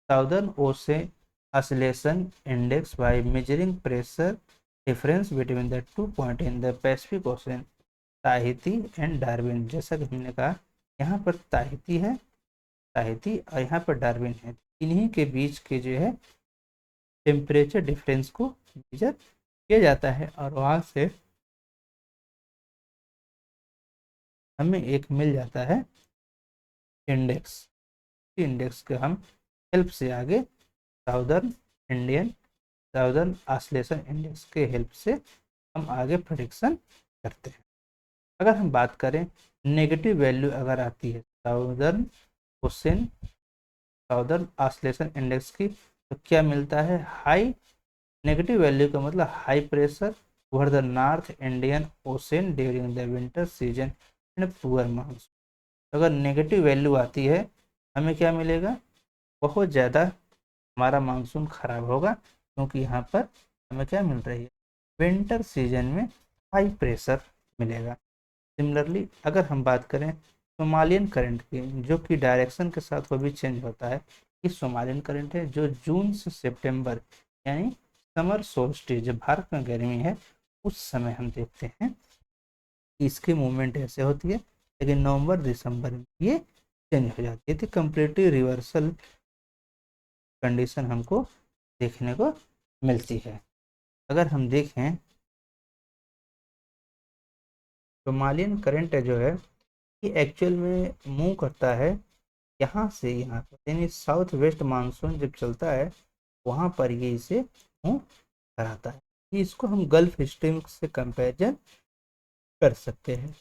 southern ocean oscillation index by measuring pressure difference between the 2 point in the Pacific Ocean, Tahiti and Darwin. जैसा कि हमने कहा यहाँ पर ताहिती है, ताहिती और यहाँ पर डार्विन है, इन्हीं के बीच के जो है टेम्परेचर डिफरेंस को मेजर किया जाता है और वहाँ से हमें एक मिल जाता है इंडेक्स। इंडेक्स के हम हेल्प से आगे southern Indian southern oscillation index के हेल्प से हम आगे प्रेडिक्शन करते हैं। अगर हम बात करें नेगेटिव वैल्यू अगर आती है साउदर्न ऑस्लेशन इंडेक्स की, तो क्या मिलता है, हाई। नेगेटिव वैल्यू का मतलब high pressure over the north Indian ocean during the winter season and poor monsoon. अगर नेगेटिव वैल्यू आती है हमें क्या मिलेगा, बहुत ज़्यादा हमारा मानसून खराब होगा, क्योंकि यहाँ पर हमें क्या मिल रही है, विंटर सीजन में हाई प्रेशर मिलेगा। सिमिलरली अगर हम बात करें सोमालियन करंट की, जो कि डायरेक्शन के साथ वो भी चेंज होता है, ये सोमालियन करंट है जो जून से सितंबर यानी समर सोल्स्टिस जब भारत में गर्मी है उस समय हम देखते हैं इसकी मूवमेंट ऐसे होती है, लेकिन नवंबर दिसंबर में ये चेंज हो जाती है। तो कम्प्लीटली रिवर्सल कंडीशन हमको देखने को मिलती है। अगर हम देखें सोमालियन करंट जो है ये एक्चुअल में मूव करता है यहाँ से यहाँ पर, यानी साउथ वेस्ट मानसून जब चलता है वहाँ पर ये इसे मूव कराता है। इसको हम गल्फ स्ट्रीम से कंपेरिजन कर सकते हैं।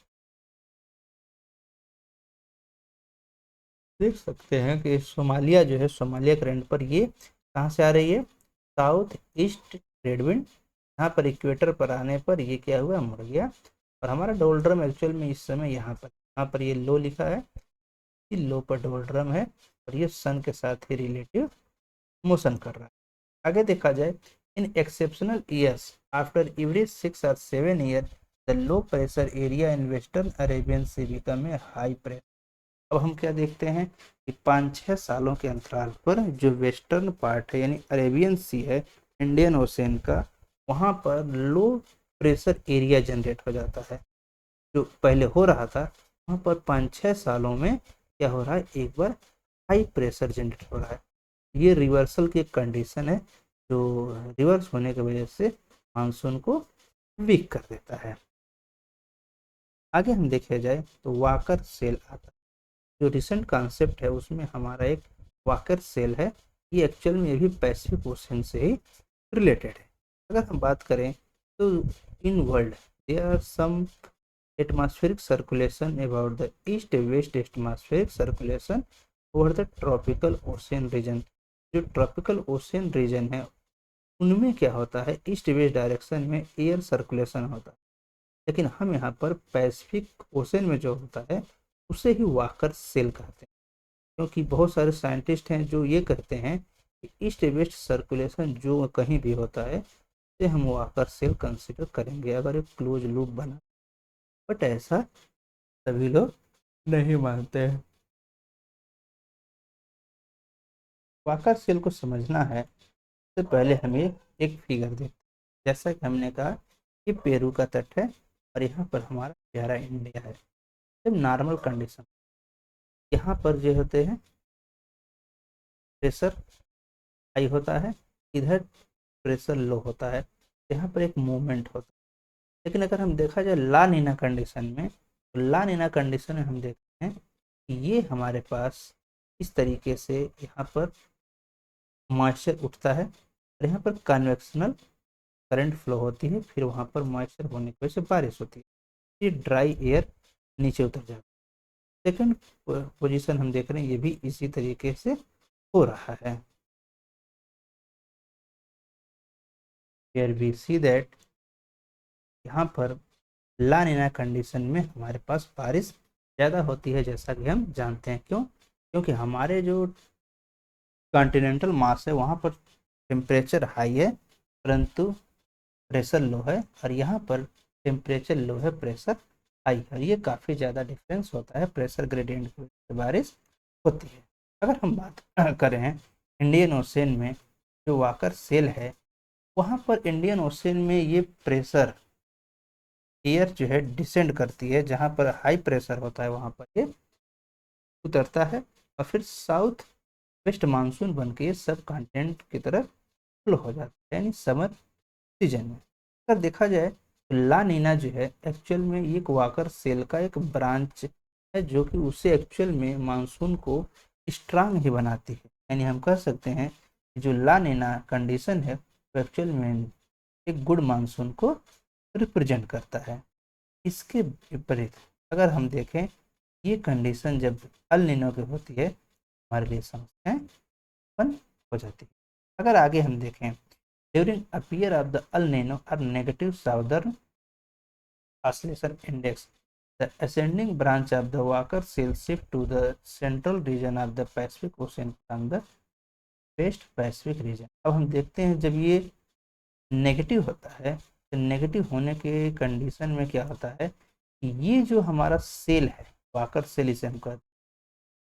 देख सकते हैं कि सोमालिया जो है, सोमालिया करंट पर ये कहाँ से आ रही है, साउथ ईस्ट ट्रेड विंड। यहाँ पर इक्वेटर पर आने पर ये क्या हुआ, मुड़ गया, और हमारा डोल्ड्रम एक्चुअल में इस समय यहाँ पर ये लो लिखा है, ये लो पर डोल्ड्रम है और ये सन के साथ ही रिलेटिव मोशन कर रहा है। आगे देखा जाए, in exceptional years after every 6 or 7 years the low pressure area in western Arabian Sea become a high pressure. अब हम क्या देखते हैं कि 5-6 सालों के अंतराल पर जो वेस्टर्न पार्ट है यानी अरेबियन सी है इंडियन ओशन का, वहाँ पर लो प्रेशर एरिया जनरेट हो जाता है। जो पहले हो रहा था वहाँ पर 5-6 सालों में क्या हो रहा है, एक बार हाई प्रेशर जनरेट हो रहा है। ये रिवर्सल की एक कंडीशन है जो रिवर्स होने की वजह से मानसून को वीक कर देता है। आगे हम देखे जाए तो वाकर सेल आता है। जो रिसेंट कॉन्सेप्ट है उसमें हमारा एक वाकर सेल है, ये एक्चुअल में ये भी पैसिफिक ओशन से ही रिलेटेड है। अगर हम बात करें तो in world there are some atmospheric circulation about the east west atmospheric circulation over the tropical ocean region. जो ट्रॉपिकल ओशन रीजन है उनमें क्या होता है, ईस्ट वेस्ट डायरेक्शन में एयर सर्कुलेशन होता है, लेकिन हम यहाँ पर पैसिफिक ओशन में जो होता है उसे ही वाकर सेल कहते हैं। क्योंकि बहुत सारे साइंटिस्ट हैं जो ये कहते हैं कि ईस्ट वेस्ट सर्कुलेशन जो कहीं भी होता है उसे हम वाकर सेल कंसिडर करेंगे अगर एक क्लोज लूप बना, बट ऐसा सभी लोग नहीं मानते हैं। वाकर सेल को समझना है, तो पहले हमें एक फिगर देखते हैं। जैसा कि हमने कहा कि पेरू का तट है और यहाँ पर हमारा प्यारा इंडिया है। जब नॉर्मल कंडीशन यहाँ पर जो होते हैं प्रेशर हाई होता है, इधर प्रेशर लो होता है, यहाँ पर एक मूवमेंट होता है। लेकिन अगर हम देखा जाए ला नीना कंडीशन में, तो ला नीना कंडीशन में हम देखते हैं कि ये हमारे पास इस तरीके से यहाँ पर मॉइस्चर उठता है और यहाँ पर कन्वेक्शनल करंट फ्लो होती है, फिर वहाँ पर मॉइस्चर होने की वजह से बारिश होती है, ये ड्राई एयर नीचे उतर जाता है। सेकंड पोजीशन हम देख रहे हैं, ये भी इसी तरीके से हो रहा है। Here we see that यहाँ पर ला नीना कंडीशन में हमारे पास बारिश ज़्यादा होती है, जैसा कि हम जानते हैं। क्यों? क्योंकि हमारे जो कॉन्टिनेंटल मास है वहाँ पर टेम्परेचर हाई है परंतु प्रेशर लो है, और यहाँ पर टेम्परेचर लो है, प्रेशर हाई है। ये काफ़ी ज़्यादा डिफरेंस होता है, प्रेशर ग्रेडियंट की वजह से बारिश होती है। अगर हम बात करें इंडियन ओशन में जो वाकर सेल है, वहाँ पर इंडियन ओशन में ये प्रेशर एयर जो है डिसेंड करती है, जहाँ पर हाई प्रेशर होता है वहाँ पर ये उतरता है और फिर साउथ वेस्ट मानसून बन के सब कॉन्टिनेंट की तरफ फ्लो हो जाता है, यानी समर सीजन में। अगर देखा जाए तो ला नीना जो है एक्चुअल में ये वाकर सेल का एक ब्रांच है, जो कि उसे एक्चुअल में मानसून को स्ट्रांग ही बनाती है। यानी हम कह सकते हैं कि जो ला नीना कंडीशन है वो एक्चुअल में एक गुड मानसून को रिप्रेजेंट करता है। इसके विपरीत अगर हम देखें, ये कंडीशन जब अल नीनो की होती है हमारे लिए समस्याएं उत्पन्न हो जाती है। अगर आगे हम देखें, during appear of the El Nino और negative southern oscillation index, the ascending branch of the Walker cell shift to the central region of the Pacific Ocean from the west Pacific region। अब हम देखते हैं जब ये negative होता है, तो नेगेटिव होने के कंडीशन में क्या होता है कि ये जो हमारा सेल है, वाकर सेल इसे हम कहते हैं,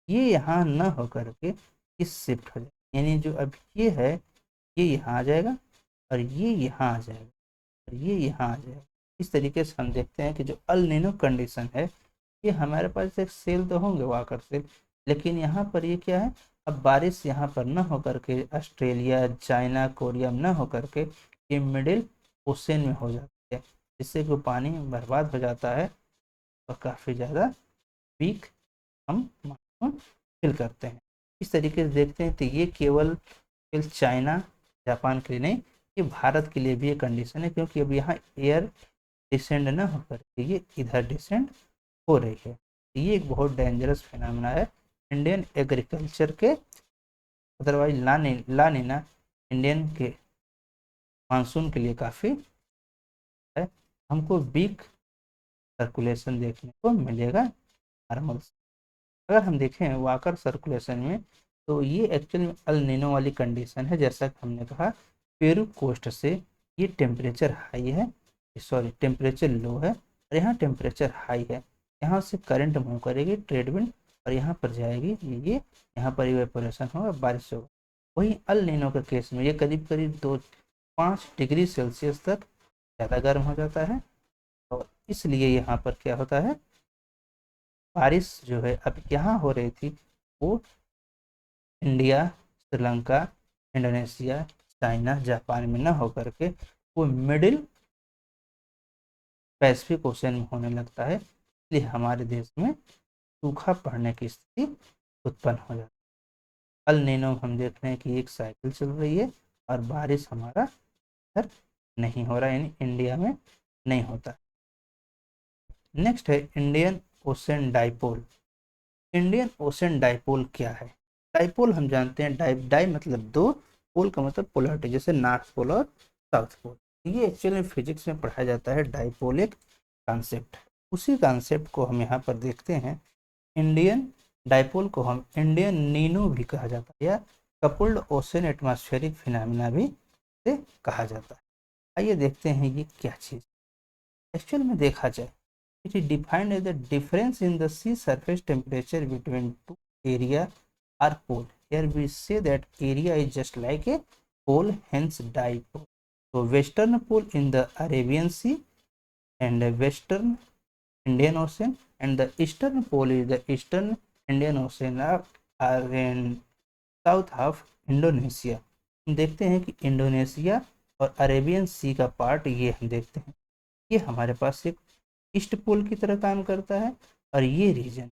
ये यहाँ न होकर के इस शिफ्ट हो जाए, यानी जो अब ये है ये यहाँ आ जाएगा और ये यहाँ आ जाएगा और ये यहाँ आ जाएगा। इस तरीके से हम देखते हैं कि जो अल नीनो कंडीशन है, ये हमारे पास एक सेल तो होंगे वाकर सेल, लेकिन यहाँ पर ये क्या है, अब बारिश यहाँ पर न होकर के ऑस्ट्रेलिया, चाइना, कोरिया न होकर के ये मिडिल ओशन में हो जाती है, जिससे कि पानी बर्बाद हो जाता है और काफ़ी ज़्यादा वीक हम मानसून फील करते हैं। इस तरीके से देखते हैं तो ये केवल चाइना, जापान के लिए नहीं, ये भारत के लिए भी ये कंडीशन है, क्योंकि अब यहाँ एयर डिसेंड न होकर के ये इधर डिसेंड हो रही है। ये एक बहुत डेंजरस फिनोमेना है इंडियन एग्रीकल्चर के। अदरवाइज ला नीना इंडियन के मानसून के लिए काफ़ी है, हमको वीक सर्कुलेशन देखने को मिलेगा नॉर्मल। अगर हम देखें वाकर सर्कुलेशन में, तो ये एक्चुअल में अल नीनो वाली कंडीशन है। जैसा कि हमने कहा, पेरू कोस्ट से ये टेम्परेचर हाई है, सॉरी टेम्परेचर लो है और यहाँ टेम्परेचर हाई है। यहाँ से करंट मूव करेगी ट्रेड विंड और यहाँ पर जाएगी, ये यहाँ पर इवेपोरेशन होगा, बारिश होगा। वहीं अल नीनो के केस में ये करीब करीब 5 डिग्री सेल्सियस तक ज़्यादा गर्म हो जाता है और इसलिए यहाँ पर क्या होता है, बारिश जो है अब यहाँ हो रही थी वो India, Sri Lanka, Indonesia, China, Japan में न होकर के वो मिडिल पैसिफिक ओशन में होने लगता है, इसलिए हमारे देश में सूखा पड़ने की स्थिति उत्पन्न हो जाती है। अल नीनो हम देख रहे हैं कि एक साइकिल चल रही है और बारिश हमारा इधर नहीं हो रहा, यानी इंडिया में नहीं होता। नेक्स्ट है Indian Ocean dipole. Indian Ocean dipole क्या है? डाइपोल हम जानते हैं, डाई मतलब दो, पोल का मतलब पोलरिटी, जैसे नॉर्थ पोल और साउथ पोल। ये एक्चुअली फिजिक्स में पढ़ाया जाता है, डाइपोल एक कॉन्सेप्ट। उसी कॉन्सेप्ट को हम यहाँ पर देखते हैं। इंडियन डाइपोल को हम इंडियन नीनो भी कहा जाता है या कपुल्ड ओशन एटमॉस्फेरिक फिनोमेना भी से कहा जाता है। आइए देखते हैं ये क्या चीज़ एक्चुअल में देखा जाए। It is defined as the difference in the sea surface temperature between two area or pole. Here we say that area is just like a pole, hence dipole. तो western pole in the Arabian Sea and western Indian Ocean and the eastern pole is the eastern Indian Ocean are in south of Indonesia. हम देखते हैं कि Indonesia और Arabian सी का part ये हम देखते हैं, ये हमारे पास एक ईस्ट पोल की तरह काम करता है, और ये रीजन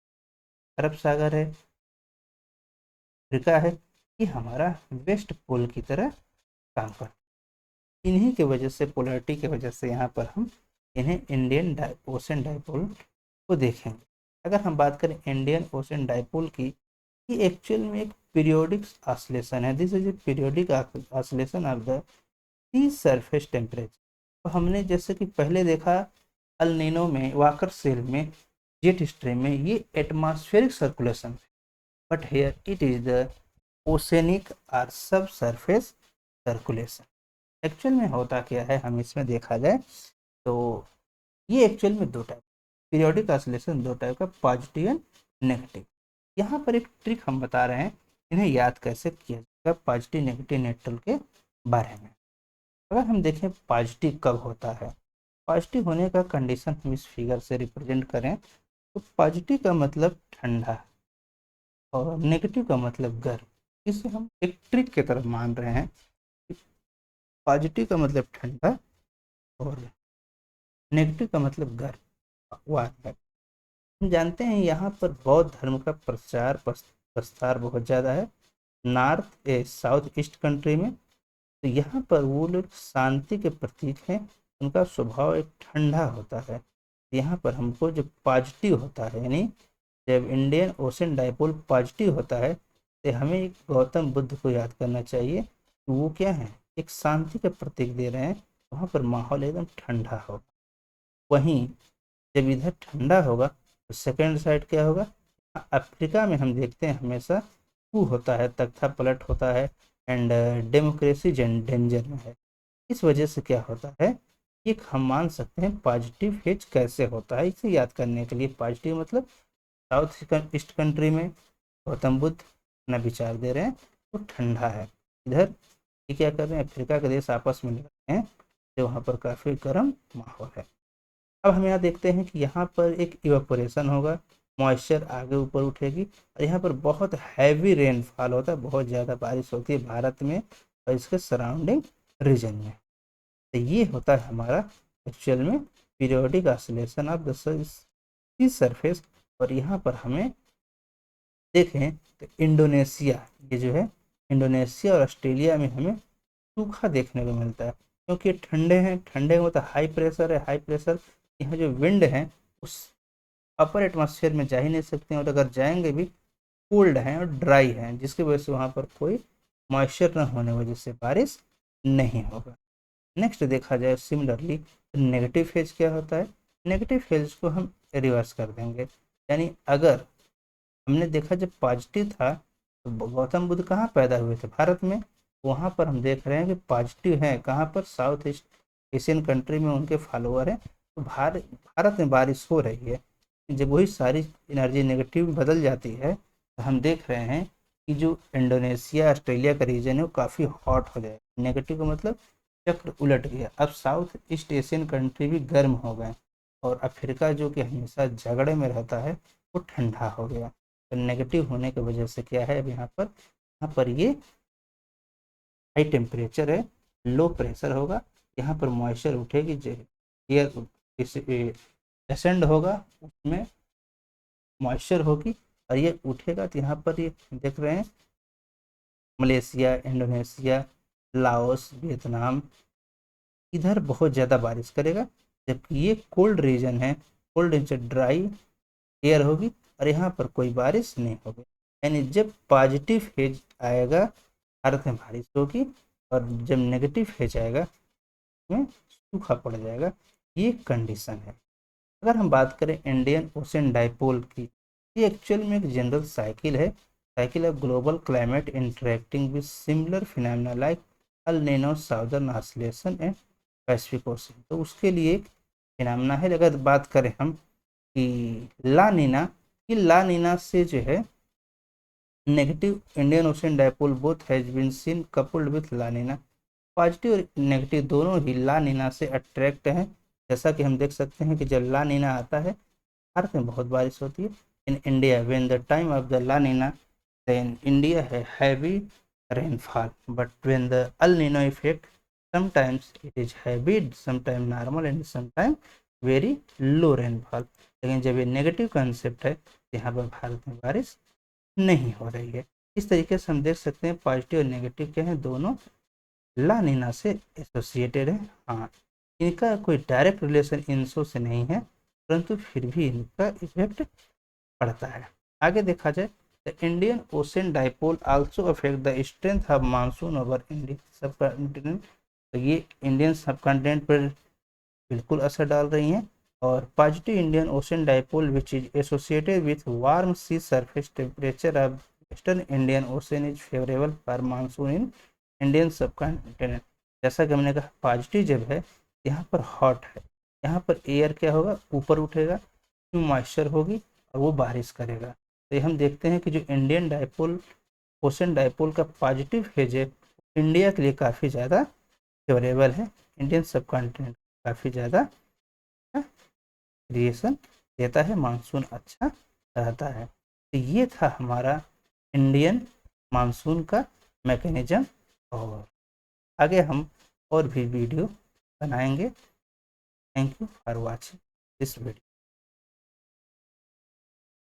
अरब सागर है, अफ्रीका है, ये हमारा वेस्ट पोल की तरह काम करता है। इन्हीं के वजह से, पोलैरिटी की वजह से यहाँ पर हम इन्हें इंडियन ओशन डाइपोल को देखेंगे। अगर हम बात करें इंडियन ओशन डाइपोल की, ये एक्चुअल में एक पीरियोडिक ऑसिलेशन है। This is a periodic oscillation of the sea surface temperature. तो हमने जैसे कि पहले देखा अल नीनो में, वाकर सेल में, जेट स्ट्रीम में, ये atmospheric circulation, but here it is the oceanic और सब सरफेस सर्कुलेशन। एक्चुअल में होता क्या है, हम इसमें देखा जाए तो ये एक्चुअल में दो टाइप, पीरियोडिक ऑसिलेशन दो टाइप का, पॉजिटिव एंड नेगेटिव। यहाँ पर एक ट्रिक हम बता रहे हैं, इन्हें याद कैसे किया जाएगा पॉजिटिव नेगेटिव न्यूट्रल के बारे में। अगर हम देखें पॉजिटिव कब होता है, पॉजिटिव होने का कंडीशन हम इस फिगर से रिप्रेजेंट करें तो पॉजिटिव का मतलब ठंडा और नेगेटिव का मतलब गर्म। इसे हम एक ट्रिक की तरफ मान रहे हैं कि पॉजिटिव का मतलब ठंडा और नेगेटिव का मतलब गर्म, वार्म है। हम जानते हैं यहाँ पर बौद्ध धर्म का प्रचार प्रसार बहुत ज़्यादा है नॉर्थ साउथ ईस्ट कंट्री में। तो यहाँ पर वो लोग शांति के प्रतीक हैं, उनका स्वभाव एक ठंडा होता है। यहाँ पर हमको जो पॉजिटिव होता है, यानी जब इंडियन ओशन डाइपोल पॉजिटिव होता है, तो हमें एक गौतम बुद्ध को याद करना चाहिए कि वो क्या है, एक शांति का प्रतीक दे रहे हैं। वहाँ पर माहौल एकदम ठंडा होगा। वहीं जब इधर ठंडा होगा तो सेकेंड साइड क्या होगा, अफ्रीका में हम देखते हैं हमेशा वो होता है, तख्ता पलट होता है, एंड डेमोक्रेसी डेंजर में है। इस वजह से क्या होता है, एक हम मान सकते हैं पॉजिटिव फेज कैसे होता है। इसे याद करने के लिए, पॉजिटिव मतलब साउथ ईस्ट कंट्री में गौतम बुद्ध अपना विचार दे रहे हैं, तो ठंडा है। इधर ये क्या कर रहे हैं, अफ्रीका के देश आपस में लड़ रहे हैं, तो वहाँ पर काफ़ी गर्म माहौल है। अब हम यहाँ देखते हैं कि यहाँ पर एक इवेपोरेशन होगा, मॉइस्चर आगे ऊपर उठेगी, और यहाँ पर बहुत हैवी रेनफॉल होता है, बहुत ज़्यादा बारिश होती है भारत में और इसके सराउंडिंग रीजन में। तो ये होता है हमारा एक्चुअल में periodic oscillation of the sea surface. और यहाँ पर हमें देखें तो इंडोनेशिया, ये जो है इंडोनेशिया और ऑस्ट्रेलिया में हमें सूखा देखने को मिलता है, क्योंकि ठंडे हैं, ठंडे में तो हाई प्रेशर है, हाई प्रेशर, यहाँ जो विंड है उस अपर एटमॉस्फेयर में जा ही नहीं सकते हैं, और अगर जाएंगे भी कोल्ड हैं और ड्राई हैं, जिसकी वजह से वहाँ पर कोई मॉइस्चर न होने वजह से बारिश नहीं होगा। नेक्स्ट देखा जाए सिमिलरली नेगेटिव फेज क्या होता है, नेगेटिव फेज को हम रिवर्स कर देंगे। यानी अगर हमने देखा जब पॉजिटिव था तो गौतम बुद्ध कहाँ पैदा हुए थे, भारत में। वहाँ पर हम देख रहे हैं कि पॉजिटिव हैं कहाँ पर, साउथ ईस्ट एशियन कंट्री में उनके फॉलोअर हैं। तो भारत में बारिश हो रही है, जब वही सारी एनर्जी नेगेटिव में बदल जाती है तो हम देख रहे हैं कि जो इंडोनेशिया ऑस्ट्रेलिया का रीजन है वो काफ़ी हॉट हो जाए। नेगेटिव का मतलब चक्र उलट गया, अब साउथ ईस्ट एशियन कंट्री भी गर्म हो गए, और अफ्रीका जो कि हमेशा झगड़े में रहता है वो ठंडा हो गया। तो नेगेटिव होने की वजह से क्या है, अब यहाँ पर ये हाई टेम्परेचर है, लो प्रेशर होगा, यहाँ पर मॉइस्चर उठेगी, एयर एसेंड होगा, उसमें मॉइस्चर होगी, और ये उठेगा तो यहाँ पर ये देख रहे हैं मलेशिया, इंडोनेशिया, लाओस, वियतनाम, इधर बहुत ज़्यादा बारिश करेगा, जबकि ये कोल्ड रीजन है, कोल्ड रीजन ड्राई एयर होगी, और यहाँ पर कोई बारिश नहीं होगी। यानी जब पॉजिटिव फेज आएगा भारत में बारिश होगी, और जब नेगेटिव फेज आएगा में सूखा पड़ जाएगा, ये कंडीशन है। अगर हम बात करें इंडियन ओशन डाइपोल की, ये एक्चुअल में एक जनरल साइकिल है, cycle of global climate interacting with similar phenomena like El Nino, southern oscillation and Pacific ocean. तो उसके लिए एक फिनोमेना है। अगर बात करें हम कि ला नीना, कि ला नीना से जो है negative Indian Ocean dipole both has been seen coupled with La Nina. Positive और नेगेटिव दोनों ही ला नीना से अट्रैक्ट हैं। जैसा कि हम देख सकते हैं कि जब ला नीना आता है भारत में बहुत बारिश होती है। In India when the time of the La Nina then India है heavy rainfall, but when the El Nino effect sometimes it is heavy, sometime normal and sometime very low rainfall. लेकिन जब ये नेगेटिव कंसेप्ट है, यहाँ पर भारत में बारिश नहीं हो रही है। इस तरीके से हम देख सकते हैं पॉजिटिव और नेगेटिव क्या है, दोनों ला नीना से एसोसिएटेड है। हाँ, इनका कोई डायरेक्ट रिलेशन इनसो से नहीं है, परंतु फिर भी इनका इफेक्ट पड़ता है। आगे देखा जाए, the Indian Ocean dipole also affect the strength of monsoon over Indian sub continent. तो ये इंडियन सब कॉन्टिनेंट पर बिल्कुल असर डाल रही हैं। और positive Indian Ocean dipole which is associated with warm sea surface temperature of western Indian Ocean is favourable for monsoon in Indian sub continent. जैसा कि हमने कहा पॉजिटिव जब है यहाँ पर हॉट है, यहाँ पर एयर क्या होगा, ऊपर उठेगा, मॉइस्चर होगी और वो बारिश करेगा। तो ये हम देखते हैं कि जो इंडियन डाइपोल ओशन डाइपोल का पॉजिटिव फेज है इंडिया के लिए काफ़ी ज़्यादा फेवरेबल है, इंडियन सब कॉन्टिनेंट काफ़ी ज़्यादा क्रिएशन देता है, मानसून अच्छा रहता है। तो ये था हमारा इंडियन मानसून का मैकेनिज्म, और आगे हम और भी वीडियो बनाएंगे। Thank you for watching this video.